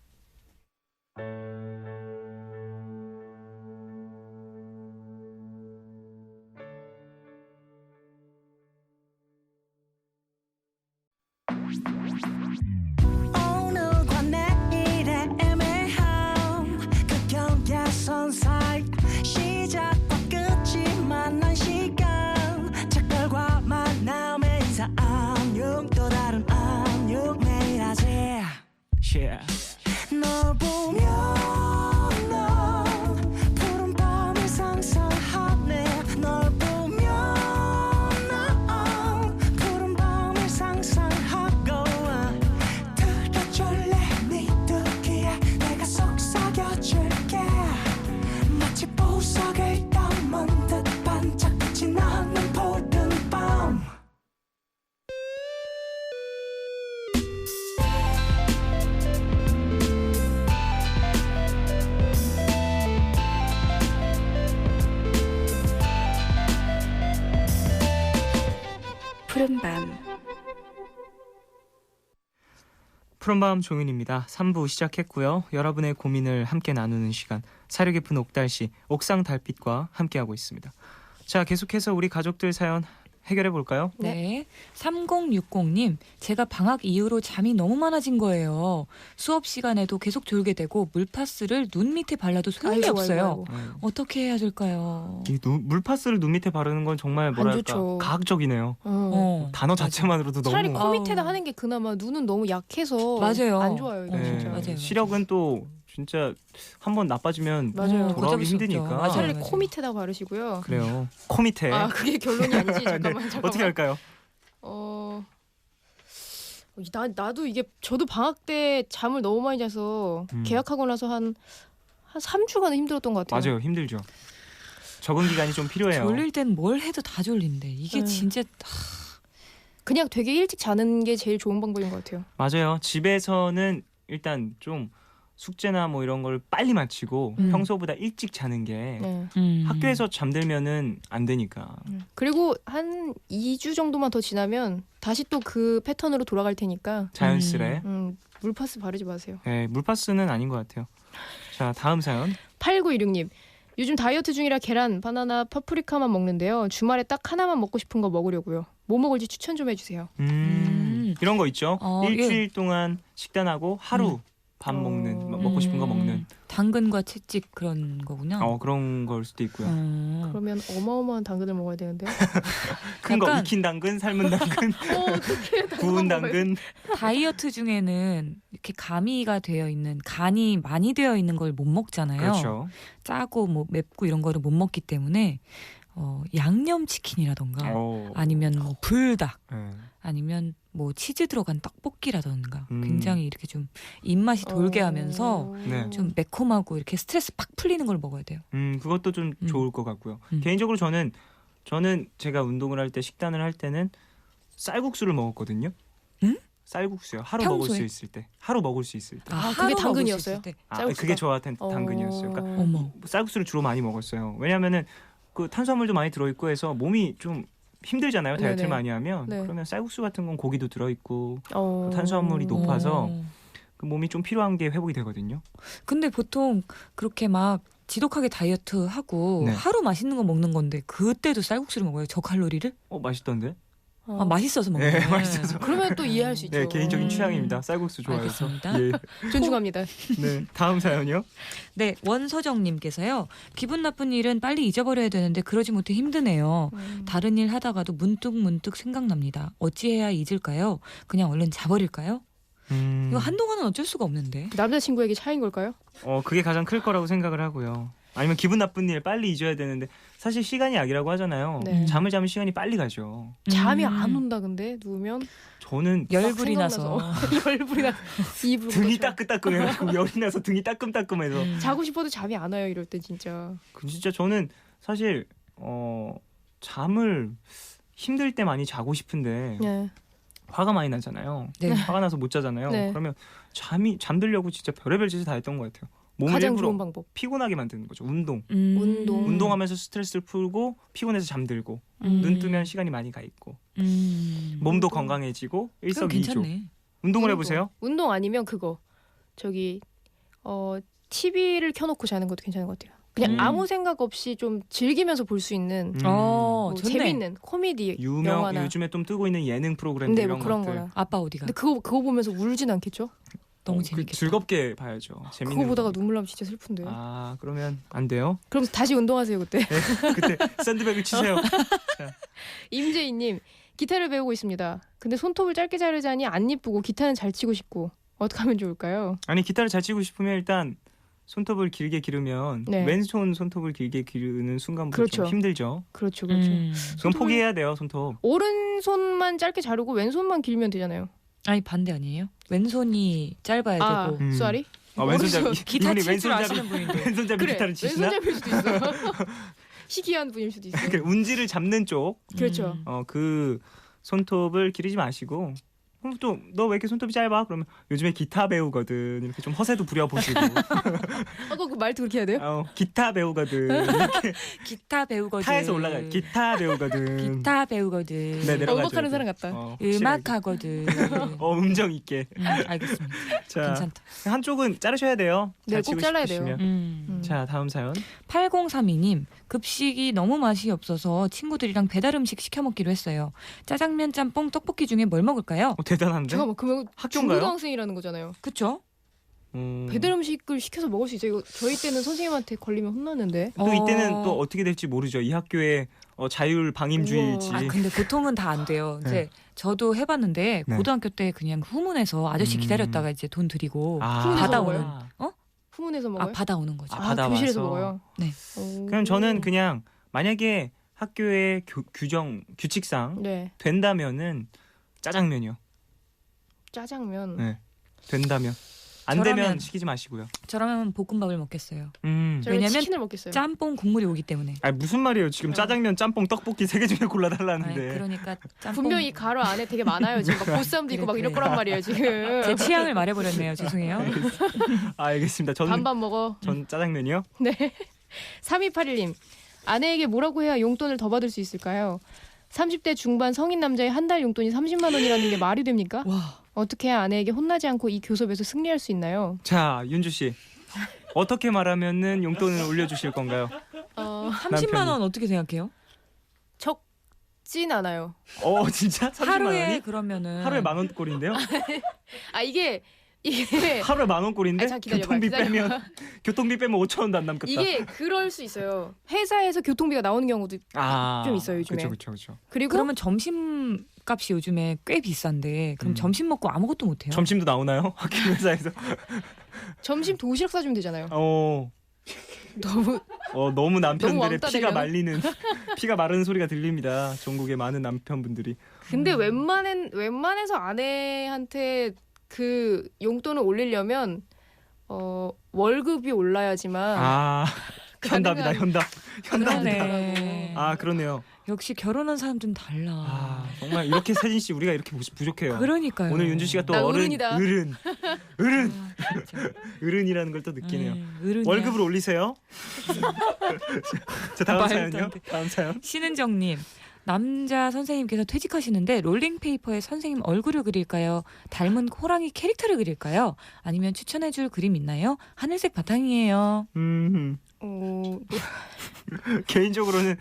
오늘과 내일의 애매함 그 경계선 사이 시작과 끝이 만난 시간 착각과 만남의 인사 안녕 또 다른 안녕 매일 하지 널 보면 난 푸른 밤을 상상하네 널 보면 난 푸른 밤을 상상하고 들어줄래 네 듣기에 내가 속삭여줄게 마치 보석을 담은 듯 반짝이지 않는 푸른 밤 푸른밤 푸른밤 종윤입니다. 3부 시작했고요. 여러분의 고민을 함께 나누는 시간 사려 깊은 옥달씨 옥상 달빛과 함께하고 있습니다. 자 계속해서 우리 가족들 사연 해결해 볼까요? 네. 3060님, 제가 방학 이후로 잠이 너무 많아진 거예요. 수업 시간에도 계속 졸게 되고 물파스를 눈 밑에 발라도 소용이 아이고, 없어요. 아이고, 아이고. 어떻게 해야 될까요? 이 물파스를 눈 밑에 바르는 건 정말 뭐랄까 좋죠. 과학적이네요. 단어 자체만으로도 차라리 너무 코 밑에다 하는 게 그나마 눈은 너무 약해서 맞아요. 안 좋아요. 이거 네, 진짜. 맞아요. 시력은 또 진짜 한번 나빠지면 맞아요. 돌아오기 어쩔 수 힘드니까. 없죠. 맞아요. 차라리 코 밑에다 바르시고요. 그래요. 코 밑에 아 그게 결론이 아니지. 잠깐만. 네, 어떻게 할까요? 나도 이게 저도 방학 때 잠을 너무 많이 자서 계약하고 나서 한 3주간은 힘들었던 것 같아요. 맞아요, 힘들죠. 적응 기간이 좀 필요해요. 졸릴 땐 뭘 해도 다 졸린데 이게 진짜 그냥 되게 일찍 자는 게 제일 좋은 방법인 것 같아요. 맞아요. 집에서는 일단 좀 숙제나 뭐 이런 걸 빨리 마치고 평소보다 일찍 자는 게 네. 학교에서 잠들면은 안 되니까. 그리고 한 2주 정도만 더 지나면 다시 또 그 패턴으로 돌아갈 테니까 자연스레. 물파스 바르지 마세요. 네, 물파스는 아닌 것 같아요. 자, 다음 사연. 8916님. 요즘 다이어트 중이라 계란, 바나나, 파프리카만 먹는데요. 주말에 딱 하나만 먹고 싶은 거 먹으려고요. 뭐 먹을지 추천 좀 해주세요. 이런 거 있죠. 일주일 예. 동안 식단하고 하루 밥 먹는 먹고 싶은 거 먹는 당근과 채찍 그런 거군요. 그런 걸 수도 있고요. 그러면 어마어마한 당근을 먹어야 되는데. 큰 거 약간- 익힌 당근, 삶은 당근, 어떻게 구운 당근. 다이어트 중에는 이렇게 가미가 되어 있는 간이 많이 되어 있는 걸 못 먹잖아요. 그렇죠. 짜고 뭐 맵고 이런 거를 못 먹기 때문에 양념 치킨이라던가 아니면 뭐 불닭 네. 아니면 뭐 치즈 들어간 떡볶이라던가 음. 굉장히 이렇게 좀 입맛이 돌게 하면서 네. 좀 매콤하고 이렇게 스트레스 팍 풀리는 걸 먹어야 돼요. 그것도 좀 좋을 것 같고요. 음. 개인적으로 저는 제가 운동을 할 때 식단을 할 때는 쌀국수를 먹었거든요. 쌀국수요. 하루 평소에? 먹을 수 있을 때. 하루 먹을 수 있을 때. 아, 그게 하루 먹을 수 당근이었어요? 있을 때. 쌀국수가? 그게 저한테 당근이었어요. 그러니까 어머. 쌀국수를 주로 많이 먹었어요. 왜냐면은 그 탄수화물도 많이 들어있고 해서 몸이 좀 힘들잖아요. 다이어트를 네네. 많이 하면. 네. 그러면 쌀국수 같은 건 고기도 들어있고 어... 탄수화물이 높아서 어. 그 몸이 좀 필요한 게 회복이 되거든요. 근데 보통 그렇게 막 지독하게 다이어트 하고 네. 하루 맛있는 거 먹는 건데 그때도 쌀국수를 먹어요. 저칼로리를? 맛있던데? 어. 아, 맛있어서 먹는 네, 거예요. 맛있어서. 그러면 또 이해할 수 있죠. 네, 개인적인 음. 취향입니다. 쌀국수 좋아해서. 알겠습니다. 예. 존중합니다. 네, 다음 사연이요. 네, 원서정님께서요. 기분 나쁜 일은 빨리 잊어버려야 되는데 그러지 못해 힘드네요. 다른 일 하다가도 문득 생각납니다. 어찌해야 잊을까요? 그냥 얼른 자버릴까요? 이거 한동안은 어쩔 수가 없는데. 남자친구에게 차인 걸까요? 그게 가장 클 거라고 생각을 하고요. 아니면 기분 나쁜 일 빨리 잊어야 되는데 사실 시간이 약이라고 하잖아요. 네. 잠을 자면 시간이 빨리 가죠. 잠이 안 온다 근데 누우면 저는 열불이 막 나서. 열불이 나 이불 등이 따끔따끔해가지고 열이 나서 등이 따끔따끔해서 자고 싶어도 잠이 안 와요 이럴 때 진짜. 진짜 저는 사실 잠을 힘들 때 많이 자고 싶은데 네. 화가 많이 나잖아요. 네. 화가 나서 못 자잖아요. 네. 그러면 잠들려고 진짜 별의별 짓을 다 했던 것 같아요. 몸을 가장 일부러 좋은 방법. 피곤하게 만드는 거죠. 운동. 운동. 운동하면서 스트레스를 풀고 피곤해서 잠들고 눈 뜨면 시간이 많이 가 있고 몸도 건강해지고 그럼 일석이조. 괜찮네. 운동을 해보세요. 운동 아니면 그거 저기 TV를 켜놓고 자는 것도 괜찮은 것 같아요. 그냥 음. 아무 생각 없이 좀 즐기면서 볼 수 있는 뭐 좋네. 재밌는 코미디 영화나 요즘에 좀 뜨고 있는 예능 프로그램 네, 이런 뭐 그런 것들. 거나. 아빠 어디가? 근데 그거 보면서 울진 않겠죠? 너무 재밌겠다. 즐겁게 봐야죠. 재밌는 그거 보다가 거니까. 눈물 나면 진짜 슬픈데. 아 그러면 안 돼요. 그럼 다시 운동하세요 그때. 그때 샌드백을 치세요. 임재희님 기타를 배우고 있습니다. 근데 손톱을 짧게 자르자니 안 예쁘고 기타는 잘 치고 싶고 어떻게 하면 좋을까요? 아니 기타를 잘 치고 싶으면 일단 손톱을 길게 기르면 네. 왼손 손톱을 길게 기르는 순간부터 그렇죠. 좀 힘들죠. 그렇죠. 그건 포기해야 돼요 손톱. 오른손만 짧게 자르고 왼손만 길면 되잖아요. 아니 반대 아니에요? 왼손이 짧아야 되고. 쏘리? 왼손잡이 기타 이분이 칠 줄 왼손잡이 아시는 분인데. 왼손잡이 그래. 기타를 치시나? 왼손잡이일 수도 있어요. 희귀한 분일 수도 있어요. 그 운지를 잡는 쪽 그렇죠. 그 손톱을 기르지 마시고 그럼 또 너 왜 이렇게 손톱이 짧아? 그러면 요즘에 기타 배우거든 이렇게 좀 허세도 부려보시고 그 말도 그렇게 해야 돼요? 기타 배우거든 이렇게 기타 배우거든. 타에서 올라가요. 기타 배우거든. 기타 배우거든. 네, 내려가죠. 음악하는 이제. 사람 같다. 음악하거든. 음정 있게. 알겠습니다. 자 괜찮다. 한쪽은 자르셔야 돼요. 네, 잘 꼭 치고 잘라야 돼요. 싶으시면. 자 다음 사연. 8032님 급식이 너무 맛이 없어서 친구들이랑 배달 음식 시켜 먹기로 했어요. 짜장면, 짬뽕, 떡볶이 중에 뭘 먹을까요? 대단한데. 잠깐만 그러면 학교인가요? 중고등학생이라는 거잖아요. 그쵸? 배달 음식을 시켜서 먹을 수 있죠. 이거 저희 때는 선생님한테 걸리면 혼났는데. 또 이때는 또 어떻게 될지 모르죠. 이 학교의 자율 방임주의일지. 아 근데 보통은 다 안 돼요. 네. 이제 저도 해봤는데 네. 고등학교 때 그냥 후문에서 아저씨 기다렸다가 이제 돈 드리고 후문에서 받아오는 먹어요? 후문에서 먹어요? 받아오는 거죠. 받아와서. 교실에서 먹어요. 네. 그럼 저는 그냥 만약에 학교의 규칙상 네. 된다면은 짜장면이요. 짜장면. 네. 된다면. 안 저라면- 되면 시키지 마시고요. 저라면 볶음밥을 먹겠어요. 저는 왜냐면 치킨을 먹겠어요. 짬뽕 국물이 오기 때문에. 아니 무슨 말이에요? 지금 짜장면, 짬뽕, 떡볶이 세 개 중에 아니, 골라달라는데. 그러니까 짬뽕. 분명히 가로 안에 되게 많아요. 지금 막 보쌈도 있고 막 이럴 거란 말이에요. 지금. 제 취향을 말해버렸네요. 죄송해요. 알겠습니다. 반반 먹어. 전 짜장면이요. 네. 3281님. 아내에게 뭐라고 해야 용돈을 더 받을 수 있을까요? 30대 중반 성인 남자의 한 달 용돈이 30만 원이라는 게 말이 됩니까? 와. 어떻게 해야 아내에게 혼나지 않고 이 교섭에서 승리할 수 있나요? 자, 윤주 씨. 어떻게 말하면은 용돈을 올려주실 건가요? 30만 원 어떻게 생각해요? 적진 않아요. 진짜? 30만 하루에 원이? 그러면은 하루에 10,000원꼴인데요? 이게 하루에 10,000원꼴인데? 아니, 자, 기다려봐, 교통비 빼면 5,000원도 안 남겠다. 이게 그럴 수 있어요. 회사에서 교통비가 나오는 경우도 좀 있어요, 요즘에. 그렇죠. 그리고 그러면 점심 값이 요즘에 꽤 비싼데 그럼 점심 먹고 아무것도 못 해요? 점심도 나오나요? 학교 회사에서. 점심 도시락 싸주면 되잖아요. 너무 너무 남편들의 왕따 피가 되려나? 말리는 피가 마르는 소리가 들립니다. 전국의 많은 남편분들이. 근데 웬만해서 아내한테 그 용돈을 올리려면 월급이 올라야지만 현답이다 현답. 그러네. 아 그러네요. 역시 결혼한 사람들은 달라. 아 정말 이렇게 세진 씨 우리가 이렇게 부족해요. 그러니까요. 오늘 윤주 씨가 또 나 어른 어른이다. 어른이라는 아, 진짜. 걸 또 느끼네요. 어른이야. 월급을 올리세요. 자 다음 말도 사연요. 안 돼. 다음 사연. 신은정님. 남자 선생님께서 퇴직하시는데 롤링페이퍼에 선생님 얼굴을 그릴까요? 닮은 호랑이 캐릭터를 그릴까요? 아니면 추천해줄 그림 있나요? 하늘색 바탕이에요. 개인적으로는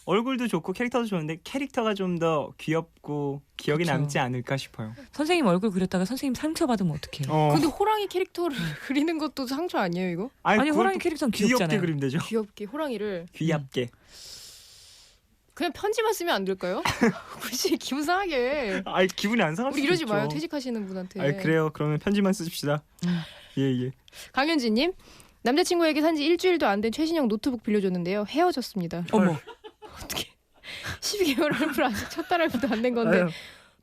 얼굴도 좋고 캐릭터도 좋은데 캐릭터가 좀 더 귀엽고 기억에 그쵸. 남지 않을까 싶어요. 선생님 얼굴 그렸다가 선생님 상처받으면 어떡해요? 근데 호랑이 캐릭터를 그리는 것도 상처 아니에요 이거? 아니 그걸 호랑이 또 캐릭터는 귀엽게 귀엽잖아요. 그리면 되죠. 귀엽게 호랑이를 귀엽게. 그냥 편지만 쓰면 안 될까요? 굳이 기분 상하게. 아이 기분이 안 상할 우리 수도 이러지 있죠. 마요 퇴직하시는 분한테. 아 그래요. 그러면 편지만 쓰십시다. 예. 강현진님 남자친구에게 산지 일주일도 안 된 최신형 노트북 빌려줬는데요 헤어졌습니다. 어머. 어떻게 12개월 할부를 아직 첫 달 할부도 안 된 건데 아유,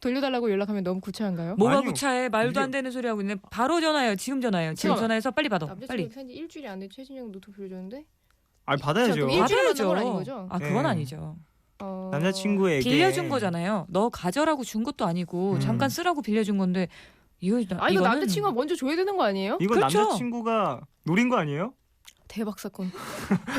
돌려달라고 연락하면 너무 구차한가요? 뭐가 아니요. 구차해? 말도 이게- 안 되는 소리 하고 있네. 바로 전화해요. 지금 전화해요. 지금 잠깐만. 전화해서 빨리 받아. 빨리. 남자친구에게 산지 일주일이 안 된 최신형 노트북 빌려줬는데 아니 자, 받아야죠. 그럼 일주일 만난 받아야죠. 건 아닌 거죠? 아 그건 네. 아니죠. 남자친구에게 빌려준 거잖아요. 너 가져라고 준 것도 아니고 잠깐 쓰라고 빌려준 건데 이거 아니 이거 이거는 남자친구가 먼저 줘야 되는 거 아니에요? 이거 그렇죠. 남자친구가 노린 거 아니에요? 대박 사건.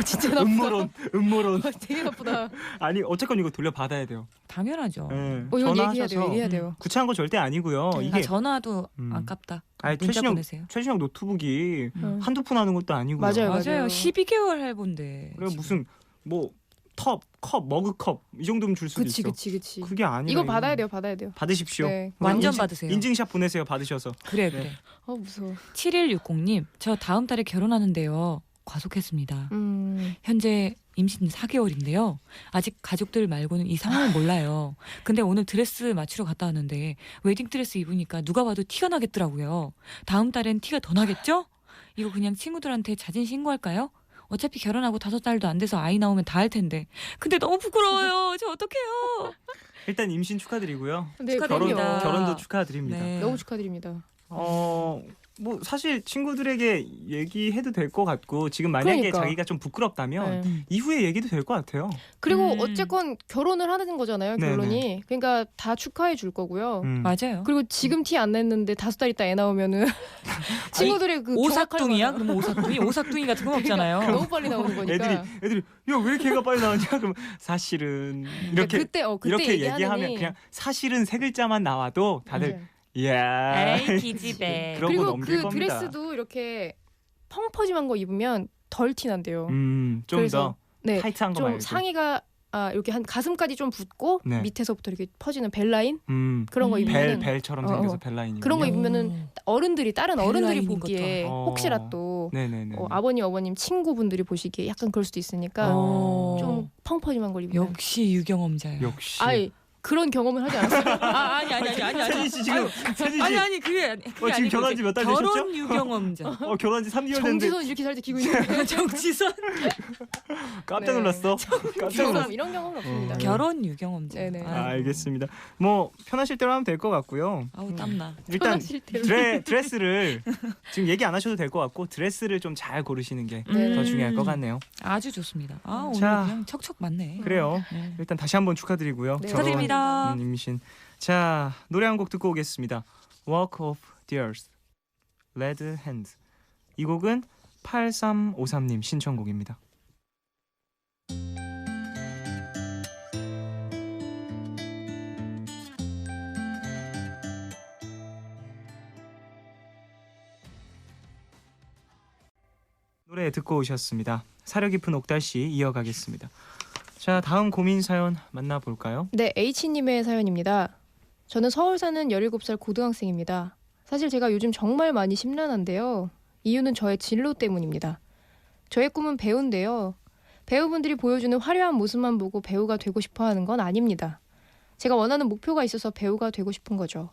진짜 나쁘다. 음모론. 되게 나쁘다. 아니 어쨌건 이거 돌려 받아야 돼요. 당연하죠. 예. 이건 얘기해야 전화하셔서 돼요. 얘기해야 돼요. 구차한 거 절대 아니고요. 네. 이게 아, 전화도 음. 아깝다. 아니, 문자 보내세요. 최신형 노트북이 음. 한두 푼 하는 것도 아니고요. 맞아요. 맞아요. 12개월 할부인데. 그래 지금. 무슨 뭐 컵, 머그컵 이 정도면 줄 수도 있어. 그치. 그게 아니라 이거 받아야 돼요. 받아야 돼요. 받으십시오. 네. 완전 받으세요. 인증샷 보내세요. 받으셔서. 그래. 무서워. 7160님, 저 다음 달에 결혼하는데요. 과속했습니다. 현재 임신 4개월인데요. 아직 가족들 말고는 이 상황을 몰라요. 근데 오늘 드레스 맞추러 갔다 왔는데 웨딩 드레스 입으니까 누가 봐도 티가 나겠더라고요. 다음 달엔 티가 더 나겠죠? 이거 그냥 친구들한테 자진 신고할까요? 어차피 결혼하고 5달도 안 돼서 아이 나오면 다 할 텐데. 근데 너무 부끄러워요. 저 어떡해요? 일단 임신 축하드리고요. 네, 축하드립니다. 그럼요. 결혼도 축하드립니다. 네. 너무 축하드립니다. 뭐 사실 친구들에게 얘기해도 될 것 같고 지금 만약에 그러니까. 자기가 좀 부끄럽다면 네. 이후에 얘기도 될 것 같아요. 그리고 음. 어쨌건 결혼을 하는 거잖아요. 네네. 결론이. 그러니까 다 축하해 줄 거고요. 맞아요. 그리고 지금 티 안 냈는데 5달 있다 애 나오면은 친구들의 그 오삭둥이야? 경악할 그러면 오삭둥이? 오삭둥이 같은 건 만한- 없잖아요. 너무 빨리 나오는 거니까. 애들이 야 왜 이렇게 걔가 빨리 나왔냐? 그러면 사실은 이렇게 그때 이렇게 얘기하느니. 얘기하면 그냥 사실은 세 글자만 나와도 다들 맞아요. 야 에이 기집애. 그러고 그리고 넘길 그 겁니다. 드레스도 이렇게 펑퍼짐한 거 입으면 덜 티 난대요. 좀 더 그래서 네, 타이트한 거 좀 말고. 상의가 이렇게 한 가슴까지 좀 붙고 네. 밑에서부터 이렇게 퍼지는 벨라인 그런 거 음. 입으면은 벨처럼 어, 생겨서 어. 벨라인이. 그런 거 입으면은 어른들이 다른 어른들이 벨라인인 보기에 것도. 혹시라도 네네네. 아버님 어머님 친구분들이 보시기에 약간 그럴 수도 있으니까 어. 좀 펑퍼짐한 걸 입으면 역시 유경험자예요. 역시. 아이 그런 경험을 하지 않았어요. 아니. 세진 씨 지금 세진 씨 아니 그게 지금 아니고 결혼한 지몇 달 되셨죠? 결혼 유경험자. 결혼한 지 3개월 됐는데 정지선 이렇게 살짝 기고 있는 정지선 깜짝 네. 놀랐어. 깜짝 놀랐어. 이런 경험은 없습니다. 결혼 유경험자. 네네. 알겠습니다. 뭐 편하실 대로 하면 될 것 같고요. 아우 땀나. 일단 편하실 대로. 드레스를 지금 얘기 안 하셔도 될 것 같고 드레스를 좀 잘 고르시는 게 더 네. 중요할 것 같네요. 아주 좋습니다. 아 오늘 자. 그냥 척척 맞네. 그래요. 네. 일단 다시 한번 축하드리고요. 네. 축하드립니다. 임신. 자 노래 한 곡 듣고 오겠습니다. Walk of the Earth, Red Hands. 이 곡은 8353님 신청곡입니다. 노래 듣고 오셨습니다. 사려 깊은 옥달씨 이어가겠습니다. 자 다음 고민 사연 만나볼까요? 네, H님의 사연입니다. 저는 서울 사는 17살 고등학생입니다. 사실 제가 요즘 정말 많이 심란한데요. 이유는 저의 진로 때문입니다. 저의 꿈은 배우인데요. 배우분들이 보여주는 화려한 모습만 보고 배우가 되고 싶어 하는 건 아닙니다. 제가 원하는 목표가 있어서 배우가 되고 싶은 거죠.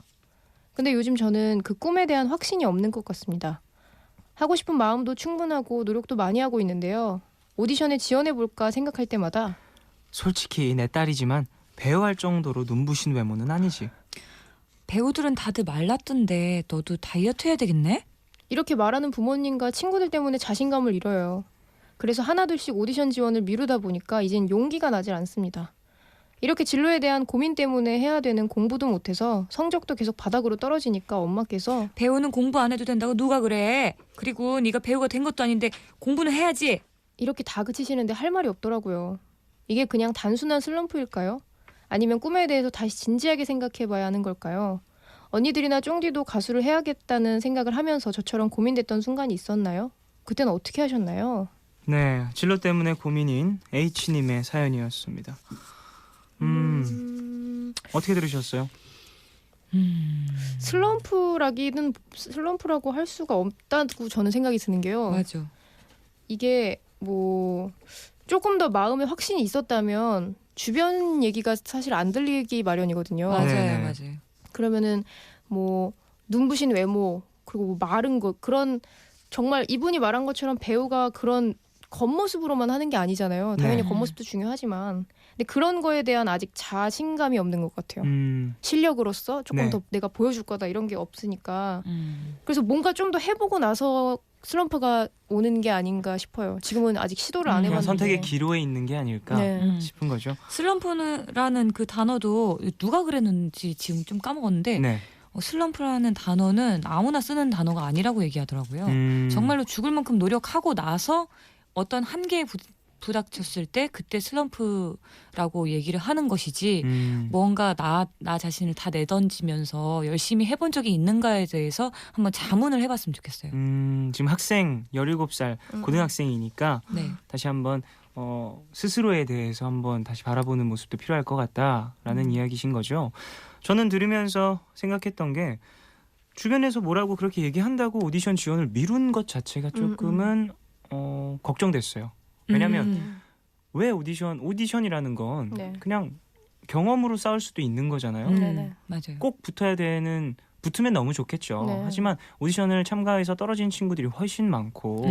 근데 요즘 저는 그 꿈에 대한 확신이 없는 것 같습니다. 하고 싶은 마음도 충분하고 노력도 많이 하고 있는데요. 오디션에 지원해볼까 생각할 때마다 솔직히 내 딸이지만 배우할 정도로 눈부신 외모는 아니지. 배우들은 다들 말랐던데 너도 다이어트 해야 되겠네? 이렇게 말하는 부모님과 친구들 때문에 자신감을 잃어요. 그래서 하나둘씩 오디션 지원을 미루다 보니까 이젠 용기가 나질 않습니다. 이렇게 진로에 대한 고민 때문에 해야 되는 공부도 못해서 성적도 계속 바닥으로 떨어지니까 엄마께서 배우는 공부 안 해도 된다고 누가 그래? 그리고 네가 배우가 된 것도 아닌데 공부는 해야지. 이렇게 다그치시는데 할 말이 없더라고요. 이게 그냥 단순한 슬럼프일까요? 아니면 꿈에 대해서 다시 진지하게 생각해봐야 하는 걸까요? 언니들이나 쫑디도 가수를 해야겠다는 생각을 하면서 저처럼 고민됐던 순간이 있었나요? 그때는 어떻게 하셨나요? 네, 진로 때문에 고민인 H님의 사연이었습니다. 어떻게 들으셨어요? 슬럼프라고 할 수가 없다고 저는 생각이 드는 게요. 맞아. 이게 뭐 조금 더 마음에 확신이 있었다면 주변 얘기가 사실 안 들리기 마련이거든요. 맞아요, 네네. 맞아요. 그러면은 뭐 눈부신 외모 그리고 뭐 마른 것 그런 정말 이분이 말한 것처럼 배우가 그런 겉모습으로만 하는 게 아니잖아요. 당연히 네. 겉모습도 중요하지만 근데 그런 거에 대한 아직 자신감이 없는 것 같아요. 음, 실력으로서 조금 네. 더 내가 보여줄 거다 이런 게 없으니까 그래서 뭔가 좀 더 해보고 나서 슬럼프가 오는 게 아닌가 싶어요. 지금은 아직 시도를 안 그냥 그냥 해봤는데 선택의 기로에 있는 게 아닐까 네. 싶은 거죠. 슬럼프라는 그 단어도 누가 그랬는지 지금 좀 까먹었는데 네. 슬럼프라는 단어는 아무나 쓰는 단어가 아니라고 얘기하더라고요. 정말로 죽을 만큼 노력하고 나서 어떤 한계에 부닥쳤을 때 그때 슬럼프라고 얘기를 하는 것이지 뭔가 나 자신을 다 내던지면서 열심히 해본 적이 있는가에 대해서 한번 자문을 해봤으면 좋겠어요. 지금 학생 17살 고등학생이니까 네. 다시 한번 스스로에 대해서 한번 다시 바라보는 모습도 필요할 것 같다라는 이야기신 거죠. 저는 들으면서 생각했던 게 주변에서 뭐라고 그렇게 얘기한다고 오디션 지원을 미룬 것 자체가 조금은 걱정됐어요. 왜냐면 왜 오디션이라는 건 네. 그냥 경험으로 쌓을 수도 있는 거잖아요. 네네. 맞아요. 꼭 붙으면 너무 좋겠죠. 네. 하지만 오디션을 참가해서 떨어진 친구들이 훨씬 많고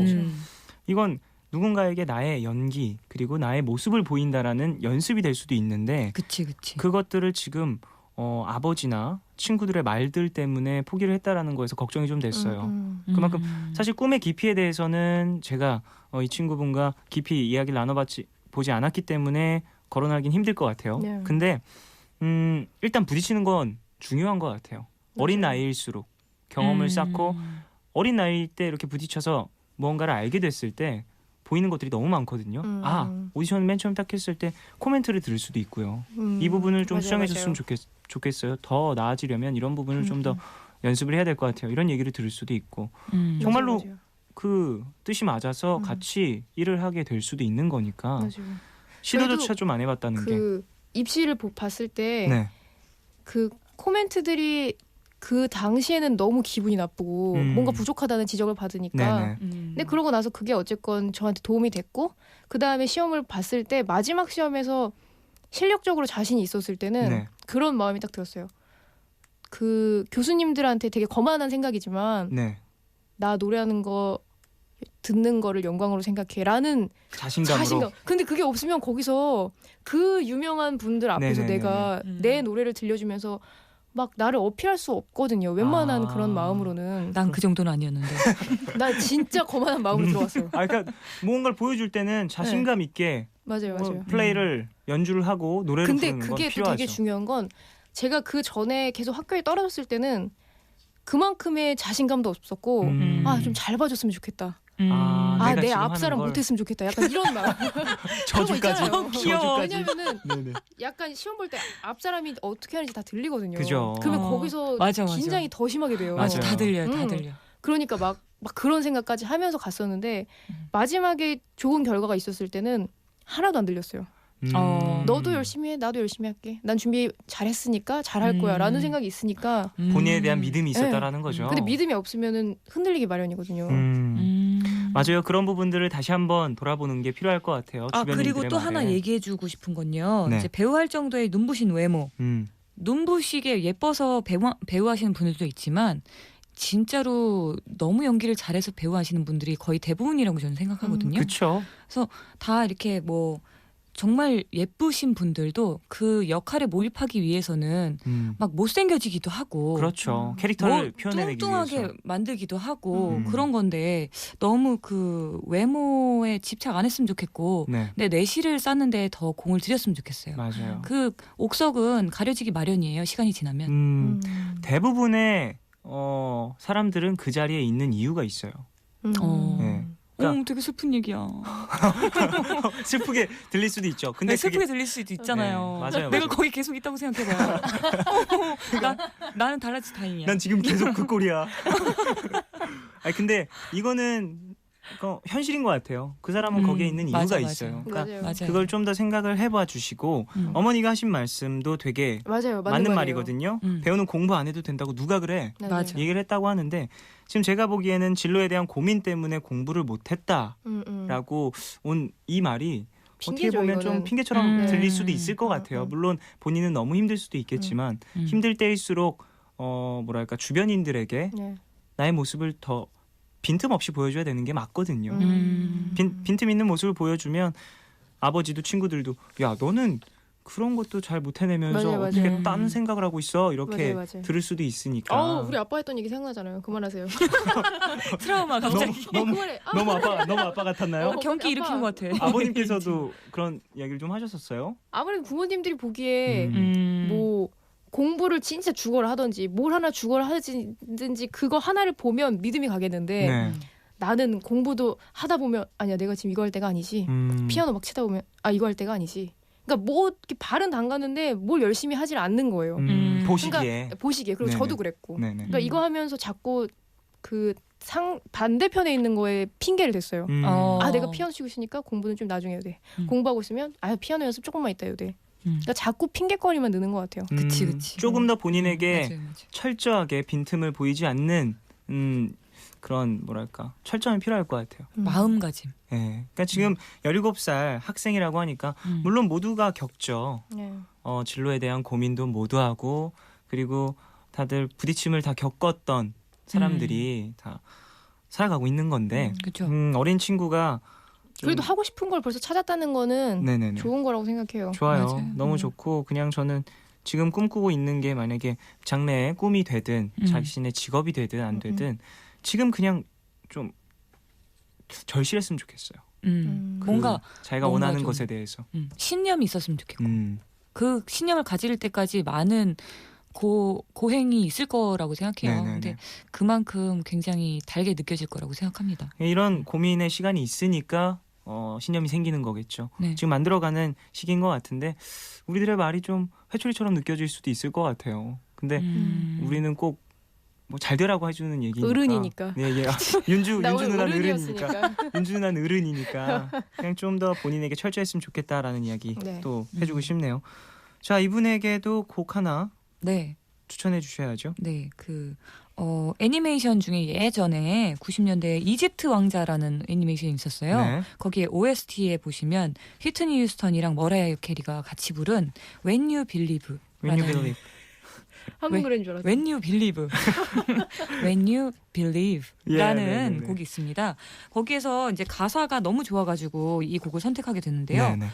이건 누군가에게 나의 연기 그리고 나의 모습을 보인다라는 연습이 될 수도 있는데 그치. 그것들을 지금 아버지나 친구들의 말들 때문에 포기를 했다라는 거에서 걱정이 좀 됐어요. 그만큼 사실 꿈의 깊이에 대해서는 제가 이 친구분과 깊이 이야기를 나눠보지 않았기 때문에 거론하긴 힘들 것 같아요. 네. 근데 일단 부딪히는 건 중요한 것 같아요. 어린 나이일수록 경험을 쌓고 어린 나이 때 이렇게 부딪혀서 무언가를 알게 됐을 때 보이는 것들이 너무 많거든요. 오디션 맨 처음 딱 했을 때 코멘트를 들을 수도 있고요. 이 부분을 좀 맞아요, 수정해 맞아요. 줬으면 좋겠어요. 더 나아지려면 이런 부분을 좀 더 연습을 해야 될 것 같아요. 이런 얘기를 들을 수도 있고 정말로 맞아요. 그 뜻이 맞아서 같이 일을 하게 될 수도 있는 거니까 맞아요. 시도조차 좀 안 해봤다는 게. 그 입시를 봤을 때 네. 그 코멘트들이 그 당시에는 너무 기분이 나쁘고 뭔가 부족하다는 지적을 받으니까 네네. 근데 그러고 나서 그게 어쨌건 저한테 도움이 됐고 그 다음에 시험을 봤을 때 마지막 시험에서 실력적으로 자신이 있었을 때는 네. 그런 마음이 딱 들었어요. 그 교수님들한테 되게 거만한 생각이지만 네. 나 노래하는 거 듣는 거를 영광으로 생각해라는 자신감으로. 자신감. 근데 그게 없으면 거기서 그 유명한 분들 앞에서 네네네네. 내가 내 노래를 들려주면서 막 나를 어필할 수 없거든요. 웬만한 그런 마음으로는. 난 그 정도는 아니었는데. 나 진짜 거만한 마음으로 들어왔어요. 그러니까 무언가를 보여줄 때는 자신감 있게 맞아요, 맞아요. 플레이를 연주를 하고 노래를 근데 부르는 건 그게 또 필요하죠. 되게 중요한 건 제가 그 전에 계속 학교에 떨어졌을 때는 그만큼의 자신감도 없었고 좀 잘 봐줬으면 좋겠다. 내가 내 지금 앞사람 하는 걸 못했으면 좋겠다. 약간 이런 마음. 저주까지. 그런 거 있잖아요. 귀여워. 왜냐면은 네네. 약간 시험 볼 때 앞사람이 어떻게 하는지 다 들리거든요. 그죠. 그러면 거기서 맞아. 긴장이 더 심하게 돼요. 맞아요. 다 들려요. 다 음. 들려. 그러니까 막 그런 생각까지 하면서 갔었는데 마지막에 좋은 결과가 있었을 때는 하나도 안 들렸어요. 너도 열심히 해, 나도 열심히 할게. 난 준비 잘했으니까 잘할 거야 라는 생각이 있으니까 본인에 대한 믿음이 있었다라는 거죠. 근데 믿음이 없으면은 흔들리기 마련이거든요. 맞아요. 그런 부분들을 다시 한번 돌아보는 게 필요할 것 같아요. 그리고 주변인들의 또 말에. 하나 얘기해주고 싶은 건요. 네. 이제 배우할 정도의 눈부신 외모, 음. 눈부시게 예뻐서 배우하시는 분들도 있지만 진짜로 너무 연기를 잘해서 배우하시는 분들이 거의 대부분이라고 저는 생각하거든요. 그렇죠. 다 이렇게 뭐 정말 예쁘신 분들도 그 역할에 몰입하기 위해서는 막 못생겨지기도 하고 그렇죠. 캐릭터를 뭐 표현해내기 뚱뚱하게 위해서. 만들기도 하고 음. 그런 건데 너무 그 외모에 집착 안 했으면 좋겠고 네, 내 내실을 쌓는데 더 공을 들였으면 좋겠어요. 맞아요. 그 옥석은 가려지기 마련이에요. 시간이 지나면. 대부분의 사람들은 그 자리에 있는 이유가 있어요. 네. 그러니까 되게 슬픈 얘기야. 슬프게 들릴 수도 있죠. 근데 슬프게 그게 들릴 수도 있잖아요. 네, 맞아요, 내가 맞아요. 거기 계속 있다고 생각해봐요. 나는 달라지 다행이야. 난 지금 계속 그 꼴이야. 아니 근데 이거는 현실인 것 같아요. 그 사람은 거기에 있는 이유가 맞아, 있어요. 그러니까 맞아요. 맞아요. 그걸 좀 더 생각을 해봐 주시고 어머니가 하신 말씀도 되게 맞아요. 맞는 말이에요. 말이거든요. 배우는 공부 안 해도 된다고 누가 그래? 네, 맞아. 네. 얘기를 했다고 하는데 지금 제가 보기에는 진로에 대한 고민 때문에 공부를 못했다라고 온 이 말이 어떻게 핑계죠, 보면 이거는. 좀 핑계처럼 들릴 수도 네. 있을 것 같아요. 물론 본인은 너무 힘들 수도 있겠지만 힘들 때일수록 뭐랄까 주변인들에게 네. 나의 모습을 더 빈틈없이 보여줘야 되는 게 맞거든요. 음. 빈틈 있는 모습을 보여주면 아버지도 친구들도 야 너는 그런 것도 잘 못 해내면서 맞아요, 어떻게 맞아요. 다른 생각을 하고 있어 이렇게 맞아요. 들을 수도 있으니까. 우리 아빠 했던 얘기 생각나잖아요. 그만하세요. 트라우마 갑자기. 그만해. 너무 아빠 같았나요? 경기 아빠. 일으키는 것 같아. 아버님께서도 그런 이야기를 좀 하셨었어요? 아무래도 부모님들이 보기에 뭐 뭐 공부를 진짜 죽어라 하든지 뭘 하나 죽어라 하든지 그거 하나를 보면 믿음이 가겠는데 네. 나는 공부도 하다 보면 아니야 내가 지금 이거 할 때가 아니지. 피아노 막 치다 보면 이거 할 때가 아니지. 그러니까 뭐 이렇게 발은 담갔는데 뭘 열심히 하질 않는 거예요. 보시기에. 그러니까 보시기에. 그리고 네네. 저도 그랬고. 네네. 그러니까 이거 하면서 자꾸 그 반대편에 있는 거에 핑계를 댔어요. 내가 피아노 치고 있으니까 공부는 좀 나중에 해야 돼. 공부하고 있으면 피아노 연습 조금만 있다 해도 돼. 그러니까 자꾸 핑계거리만 느는 것 같아요. 그치. 조금 더 본인에게 맞아요. 철저하게 빈틈을 보이지 않는 그런 뭐랄까 철저함이 필요할 것 같아요. 마음가짐. 네. 그러니까 지금 17살 학생이라고 하니까 물론 모두가 겪죠. 네. 진로에 대한 고민도 모두 하고 그리고 다들 부딪힘을 다 겪었던 사람들이 다 살아가고 있는 건데 그렇죠. 어린 친구가 그래도 하고 싶은 걸 벌써 찾았다는 거는 네네네. 좋은 거라고 생각해요. 좋아요. 맞아요. 너무 좋고 그냥 저는 지금 꿈꾸고 있는 게 만약에 장래의 꿈이 되든 자신의 직업이 되든 안 되든 지금 그냥 좀 절실했으면 좋겠어요. 뭔가 자기가 뭔가 원하는 좀- 것에 대해서. 신념이 있었으면 좋겠고 음. 그 신념을 가질 때까지 많은 고행이 있을 거라고 생각해요. 네네네. 근데 그만큼 굉장히 달게 느껴질 거라고 생각합니다. 이런 고민의 시간이 있으니까 신념이 생기는 거겠죠. 네. 지금 만들어가는 시기인 것 같은데 우리들의 말이 좀 회초리처럼 느껴질 수도 있을 것 같아요. 근데 우리는 꼭 뭐 잘 되라고 해주는 얘기니까. 어른이니까. 네, 윤주 나 오늘 누나는 어른이었으니까. 어른이니까. 윤주 누나는 어른이니까 그냥 좀 더 본인에게 철저했으면 좋겠다라는 이야기 네. 또 해주고 싶네요. 자 이분에게도 곡 하나 네. 추천해 주셔야죠. 네. 애니메이션 중에 예전에 90년대에 이집트 왕자라는 애니메이션이 있었어요. 네. 거기에 OST에 보시면 휘트니 휴스턴이랑 머라이어 캐리가 같이 부른 When You Believe. When You Believe. 한국 노래인 줄 알았어요. When You Believe. When You Believe라는 네네네. 곡이 있습니다. 거기에서 이제 가사가 너무 좋아가지고 이 곡을 선택하게 됐는데요. 네네.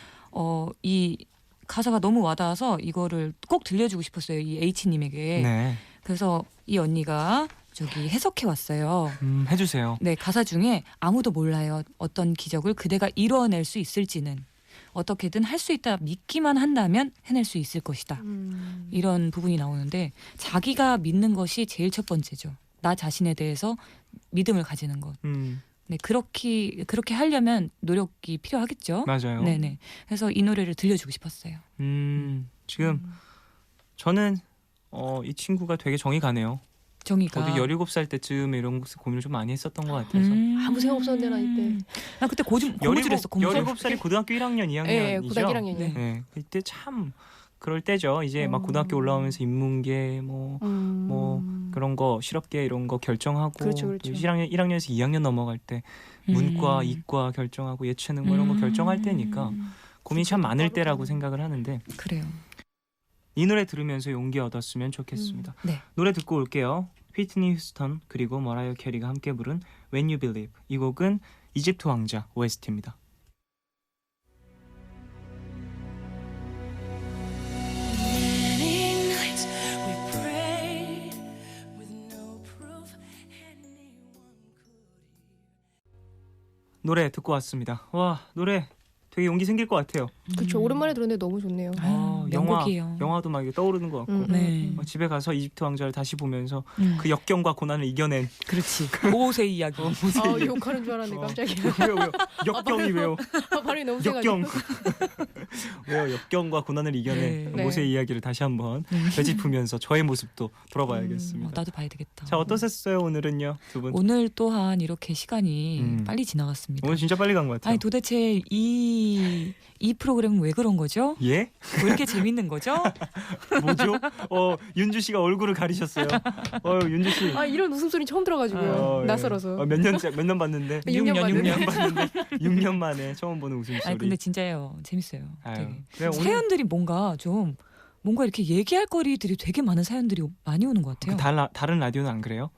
이 가사가 너무 와닿아서 이거를 꼭 들려주고 싶었어요. 이 H님에게. 네. 그래서 이 언니가 해석해 왔어요. 해주세요. 네, 가사 중에 아무도 몰라요. 어떤 기적을 그대가 이뤄낼 수 있을지는. 어떻게든 할 수 있다 믿기만 한다면 해낼 수 있을 것이다. 이런 부분이 나오는데 자기가 믿는 것이 제일 첫 번째죠. 나 자신에 대해서 믿음을 가지는 것. 네, 그렇게 하려면 노력이 필요하겠죠. 맞아요. 네네. 그래서 이 노래를 들려주고 싶었어요. 지금 저는 이 친구가 되게 정이 가네요. 정의가. 저도 17살 때쯤에 이런 고민을 좀 많이 했었던 것 같아서. 아무 생각 없었는데 나 이때. 나 그때 고무줄 했어. 고무줄. 17살이 고등학교 1학년, 2학년이죠. 네, 고등학교 1학년이요. 네. 네, 그때 참 그럴 때죠. 이제 막 고등학교 올라오면서 인문계 뭐 그런 거 실업계 이런 거 결정하고 그렇죠, 그렇죠. 1학년에서 2학년 넘어갈 때 문과, 이과 결정하고 예체능 뭐 이런 거 결정할 때니까 고민이 참 많을 때라고 생각을 하는데 그래요. 이 노래 들으면서 용기 얻었으면 좋겠습니다. 네. 노래 듣고 올게요. 휘트니 휴스턴 그리고 머라이어 캐리가 함께 부른 When You Believe. 이 곡은 이집트 왕자 OST입니다. 노래 듣고 왔습니다. 와, 노래 되게 용기 생길 것 같아요. 그렇죠. 오랜만에 들었는데 너무 좋네요. 명곡이에요. 영화도 막 이렇게 떠오르는 것 같고 네. 집에 가서 이집트 왕자를 다시 보면서 그 역 역경과 고난을 이겨낸 그렇지. 모세의 이야기. 욕하는 줄 알았네 깜짝이야. 왜요? 역경이 왜요? 발음이 너무 역경. 세가지고. 왜요? 역경과 고난을 이겨낸 네. 모세의 이야기를 다시 한번 되짚으면서 저의 모습도 돌아봐야겠습니다. 나도 봐야 되겠다. 자, 어떠셨어요 오늘은요, 두 분? 오늘 또한 이렇게 시간이 빨리 지나갔습니다. 오늘 진짜 빨리 간 것 같아요. 아니 도대체 이 프로그램은 왜 그런 거죠? 예? 왜 이렇게 재밌는 거죠? 뭐죠? 윤주 씨가 얼굴을 가리셨어요. 윤주 씨. 이런 웃음소리 처음 들어가지고요. 예. 낯설어서. 몇 년 봤는데? 6년 6년 봤는데 6년 만에 처음 보는 웃음소리. 아니 근데 진짜예요. 재밌어요. 아유, 되게. 그래, 오늘 사연들이 뭔가 이렇게 얘기할 거리들이 되게 많은 사연들이 많이 오는 것 같아요. 다른 라디오는 안 그래요?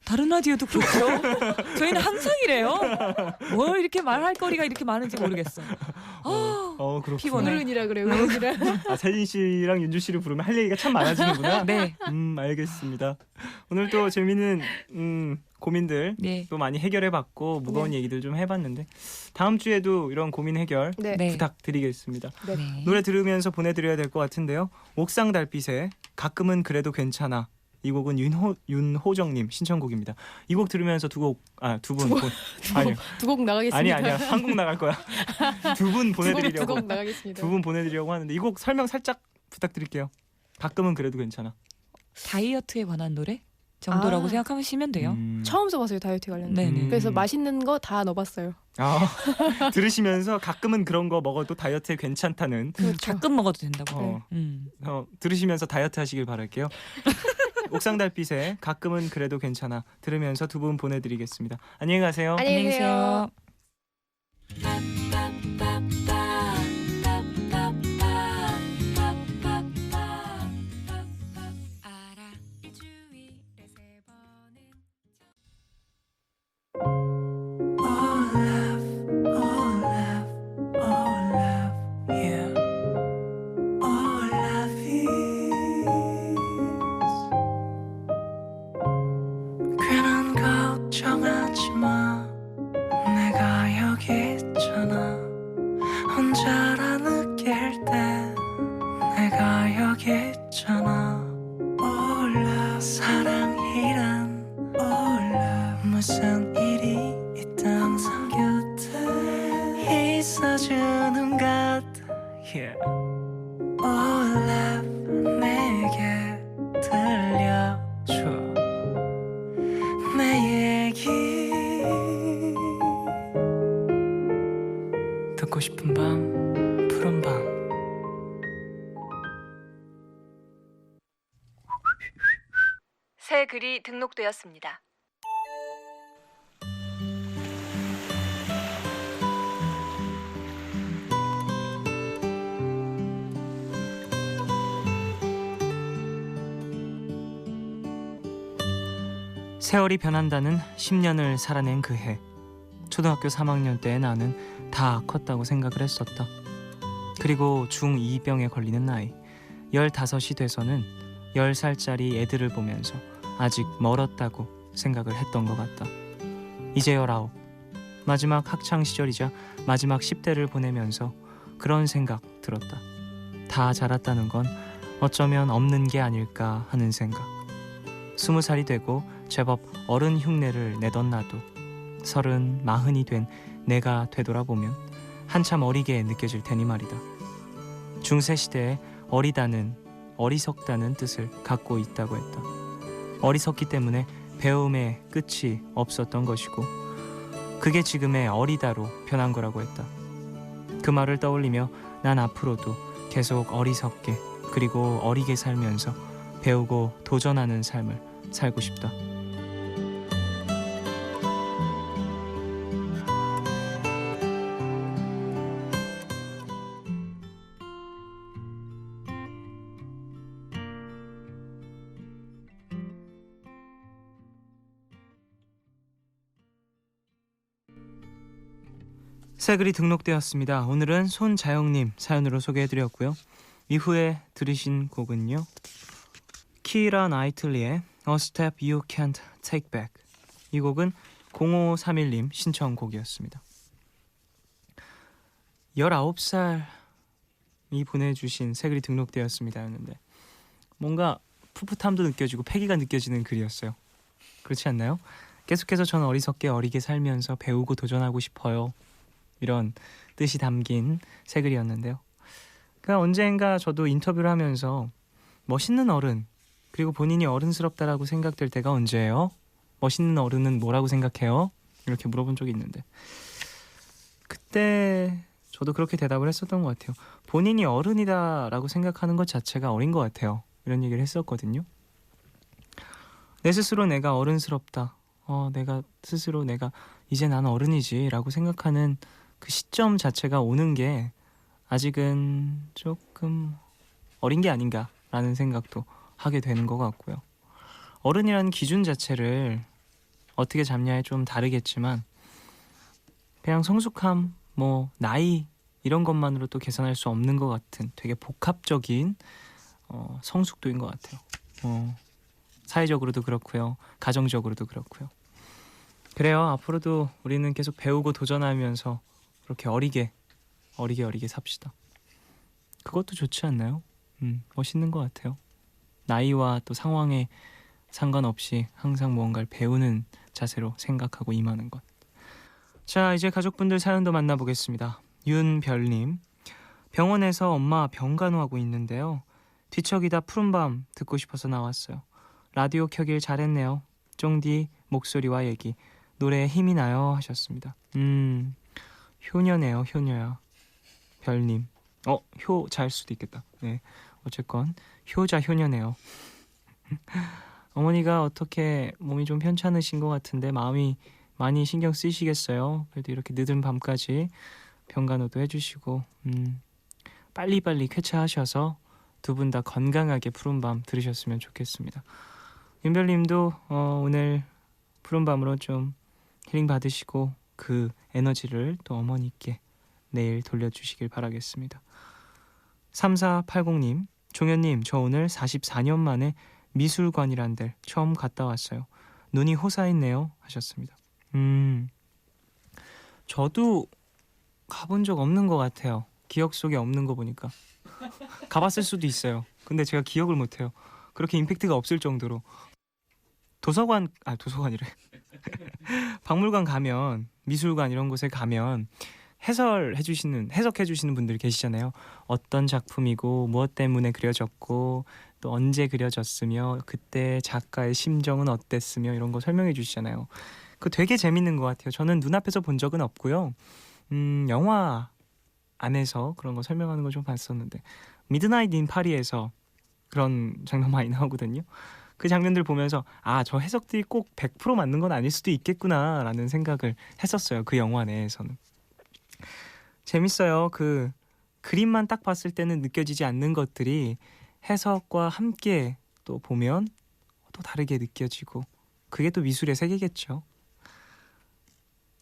다른 라디오도 그렇죠. 저희는 항상 이래요. 뭘 이렇게 말할 거리가 이렇게 많은지 모르겠어. 그렇구나. 피곤해. 어른이라 그래요. 어른이라. 세진 씨랑 윤주 씨를 부르면 할 얘기가 참 많아지는구나. 네. 알겠습니다. 오늘 또 재미있는 고민들 네. 또 많이 해결해봤고 무거운 얘기들 좀 해봤는데 다음 주에도 이런 고민 해결 네. 부탁드리겠습니다. 네. 노래 들으면서 보내드려야 될 것 같은데요. 옥상 달빛의 가끔은 그래도 괜찮아. 이 곡은 윤호정님 신청곡입니다. 이 곡 들으면서 두 곡 아니요. 두 곡 나가겠습니다. 아니야 한 곡 나갈 거야. 두 분 보내드리려고 두 곡 나가겠습니다. 두 분 보내드리려고 하는데 이 곡 설명 살짝 부탁드릴게요. 가끔은 그래도 괜찮아. 다이어트에 관한 노래 정도라고 생각하시면 돼요. 처음 써봤어요 다이어트 관련. 네네. 그래서 맛있는 거 다 넣어봤어요. 들으시면서 가끔은 그런 거 먹어도 다이어트에 괜찮다는 가끔 먹어도 된다고. 들으시면서 다이어트 하시길 바랄게요. 옥상 달빛에 가끔은 그래도 괜찮아 들으면서 두 분 보내드리겠습니다. 안녕히 가세요. 안녕히 계세요. 괜한 걱정하지 마 내가 여기 있잖아 혼자라 느낄 때 내가 여기 있잖아 올라 사랑이란 올라 무슨 일이 있든 항상 곁에 있어주는 것 yeah. 올라 내게 들려줘 내 얘기 듣고 싶은 밤 푸른 밤 새 글이 등록되었습니다. 세월이 변한다는 10년을 살아낸 그 해. 초등학교 3학년 때 나는 다 컸다고 생각을 했었다. 그리고 중2병에 걸리는 나이 15이 돼서는 10살짜리 애들을 보면서 아직 멀었다고 생각을 했던 것 같다. 이제 19. 마지막 학창시절이자 마지막 10대를 보내면서 그런 생각 들었다. 다 자랐다는 건 어쩌면 없는 게 아닐까 하는 생각. 20살이 되고 제법 어른 흉내를 내던 나도 30, 40이 된 내가 되돌아보면 한참 어리게 느껴질 테니 말이다. 중세 시대에 어리석다는 뜻을 갖고 있다고 했다. 어리석기 때문에 배움의 끝이 없었던 것이고 그게 지금의 어리다로 변한 거라고 했다. 그 말을 떠올리며 난 앞으로도 계속 어리석게 그리고 어리게 살면서 배우고 도전하는 삶을 살고 싶다. 새 글이 등록되었습니다. 오늘은 손자영님 사연으로 소개해드렸고요. 이후에 들으신 곡은요, 키라 나이틀리의 A Step You Can't Take Back. 이 곡은 0531님 신청곡이었습니다. 19살이 보내주신 새 글이 등록되었습니다 였는데 뭔가 풋풋함도 느껴지고 패기가 느껴지는 글이었어요. 그렇지 않나요? 계속해서 저는 어리석게 어리게 살면서 배우고 도전하고 싶어요. 이런 뜻이 담긴 새 글이었는데요. 그냥 언젠가 저도 인터뷰를 하면서 멋있는 어른 그리고 본인이 어른스럽다라고 생각될 때가 언제예요? 멋있는 어른은 뭐라고 생각해요? 이렇게 물어본 적이 있는데 그때 저도 그렇게 대답을 했었던 것 같아요. 본인이 어른이다라고 생각하는 것 자체가 어린 것 같아요. 이런 얘기를 했었거든요. 내 스스로 내가 어른스럽다. 내가 스스로 내가 이제 난 어른이지 라고 생각하는 그 시점 자체가 오는 게 아직은 조금 어린 게 아닌가라는 생각도 하게 되는 것 같고요. 어른이라는 기준 자체를 어떻게 잡냐에 좀 다르겠지만 그냥 성숙함, 뭐 나이 이런 것만으로 또 계산할 수 없는 것 같은 되게 복합적인 성숙도인 것 같아요. 사회적으로도 그렇고요. 가정적으로도 그렇고요. 그래요. 앞으로도 우리는 계속 배우고 도전하면서 그렇게 어리게 삽시다. 그것도 좋지 않나요? 멋있는 것 같아요. 나이와 또 상황에 상관없이 항상 무언가를 배우는 자세로 생각하고 임하는 것. 자, 이제 가족분들 사연도 만나보겠습니다. 윤별님, 병원에서 엄마 병간호하고 있는데요. 뒤척이다 푸른밤 듣고 싶어서 나왔어요. 라디오 켜길 잘했네요. 쫑디 목소리와 얘기 노래에 힘이 나요 하셨습니다. 효녀네요. 효녀야. 별님, 효자일 수도 있겠다. 네, 어쨌건 효자 효녀네요. 어머니가 어떻게 몸이 좀 편찮으신 것 같은데 마음이 많이 신경 쓰이시겠어요. 그래도 이렇게 늦은 밤까지 병간호도 해주시고 빨리빨리 쾌차하셔서 두 분 다 건강하게 푸른밤 들으셨으면 좋겠습니다. 윤별님도 오늘 푸른밤으로 좀 힐링 받으시고 그 에너지를 또 어머니께 내일 돌려주시길 바라겠습니다. 3480님, 종현님, 저 오늘 44년 만에 미술관이란 데 처음 갔다 왔어요. 눈이 호사했네요 하셨습니다. 저도 가본 적 없는 것 같아요. 기억 속에 없는 거 보니까. 가봤을 수도 있어요. 근데 제가 기억을 못해요. 그렇게 임팩트가 없을 정도로. 도서관이래. 박물관 가면, 미술관 이런 곳에 가면 해석해 주시는 분들 계시잖아요. 어떤 작품이고 무엇 때문에 그려졌고 또 언제 그려졌으며 그때 작가의 심정은 어땠으며 이런 거 설명해 주시잖아요. 그거 되게 재밌는 것 같아요. 저는 눈앞에서 본 적은 없고요. 영화 안에서 그런 거 설명하는 거 좀 봤었는데 미드나잇 인 파리에서 그런 장면 많이 나오거든요. 그 장면들 보면서 저 해석들이 꼭 100% 맞는 건 아닐 수도 있겠구나 라는 생각을 했었어요. 그 영화 내에서는. 재밌어요. 그 그림만 딱 봤을 때는 느껴지지 않는 것들이 해석과 함께 또 보면 또 다르게 느껴지고 그게 또 미술의 세계겠죠.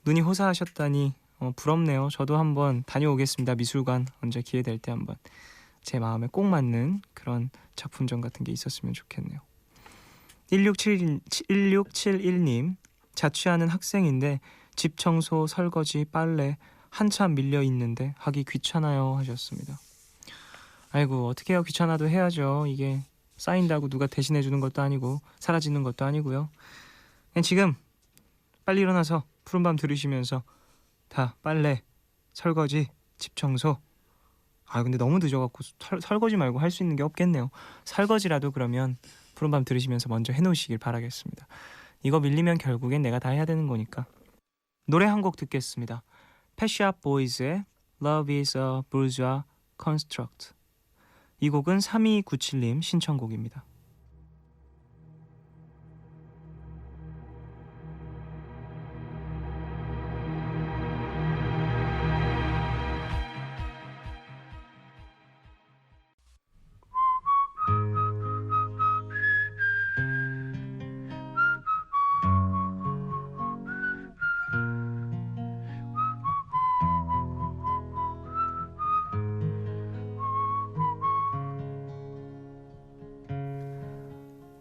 눈이 호사하셨다니 부럽네요. 저도 한번 다녀오겠습니다. 미술관 언제 기회 될 때 한번 제 마음에 꼭 맞는 그런 작품전 같은 게 있었으면 좋겠네요. 1671님, 자취하는 학생인데 집 청소, 설거지, 빨래 한참 밀려 있는데 하기 귀찮아요 하셨습니다. 아이고 어떻게 해요. 귀찮아도 해야죠. 이게 쌓인다고 누가 대신해 주는 것도 아니고 사라지는 것도 아니고요. 그냥 지금 빨리 일어나서 푸른밤 들으시면서 다 빨래, 설거지, 집 청소. 근데 너무 늦어갖고 설거지 말고 할 수 있는 게 없겠네요. 설거지라도 그러면 푸른밤 들으시면서 먼저 해놓으시길 바라겠습니다. 이거 밀리면 결국엔 내가 다 해야 되는 거니까. 노래 한 곡 듣겠습니다. 펫샵 보이즈의 Love is a Bourgeois Construct. 이 곡은 3297님 신청곡입니다.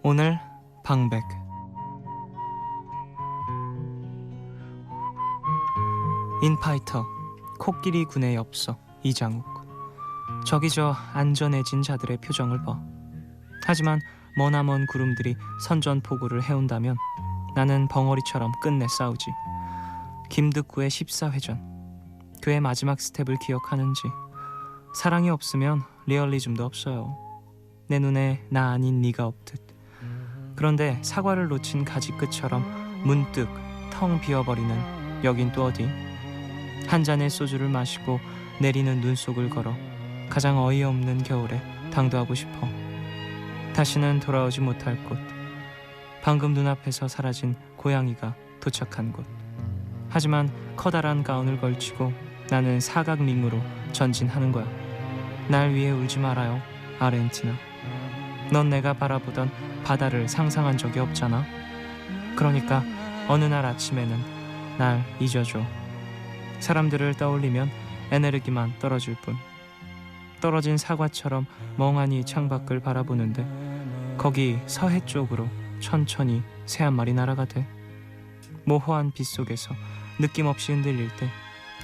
오늘 방백. 인파이터 코끼리 군의 엽서. 이장욱. 저기 저 안전해진 자들의 표정을 봐. 하지만 머나먼 구름들이 선전포고를 해온다면 나는 벙어리처럼 끝내 싸우지. 김득구의 14회전. 그의 마지막 스텝을 기억하는지. 사랑이 없으면 리얼리즘도 없어요. 내 눈에 나 아닌 네가 없듯. 그런데 사과를 놓친 가지끝처럼 문득 텅 비어버리는 여긴 또 어디. 한 잔의 소주를 마시고 내리는 눈 속을 걸어 가장 어이없는 겨울에 당도하고 싶어. 다시는 돌아오지 못할 곳. 방금 눈앞에서 사라진 고양이가 도착한 곳. 하지만 커다란 가운을 걸치고 나는 사각링으로 전진하는 거야. 날 위해 울지 말아요, 아르헨티나. 넌 내가 바라보던 바다를 상상한 적이 없잖아. 그러니까 어느 날 아침에는 날 잊어줘. 사람들을 떠올리면 에네르기만 떨어질 뿐. 떨어진 사과처럼 멍하니 창밖을 바라보는데 거기 서해 쪽으로 천천히 새 한 마리 날아가대. 모호한 빛 속에서 느낌 없이 흔들릴 때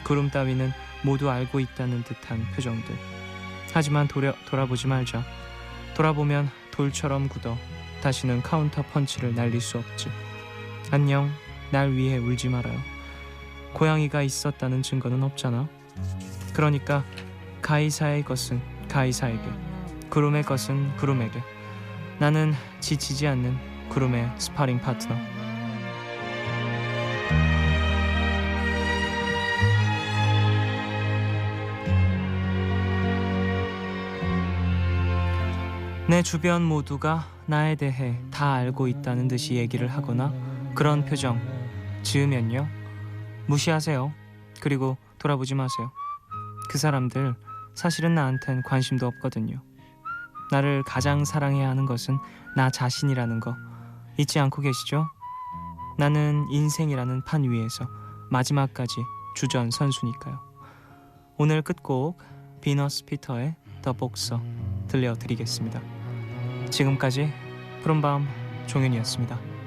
구름 따위는 모두 알고 있다는 듯한 표정들. 하지만 돌아보지 말자. 돌아보면 돌처럼 굳어 다시는 카운터 펀치를 날릴 수 없지. 안녕, 날 위해 울지 말아요. 고양이가 있었다는 증거는 없잖아. 그러니까 가이사의 것은 가이사에게, 구름의 것은 구름에게. 나는 지치지 않는 구름의 스파링 파트너. 내 주변 모두가 나에 대해 다 알고 있다는 듯이 얘기를 하거나 그런 표정 지으면요, 무시하세요. 그리고 돌아보지 마세요. 그 사람들 사실은 나한텐 관심도 없거든요. 나를 가장 사랑해야 하는 것은 나 자신이라는 거 잊지 않고 계시죠? 나는 인생이라는 판 위에서 마지막까지 주전 선수니까요. 오늘 끝곡 비너스 피터의 더 복서 들려드리겠습니다. 지금까지 푸른밤 종현이었습니다.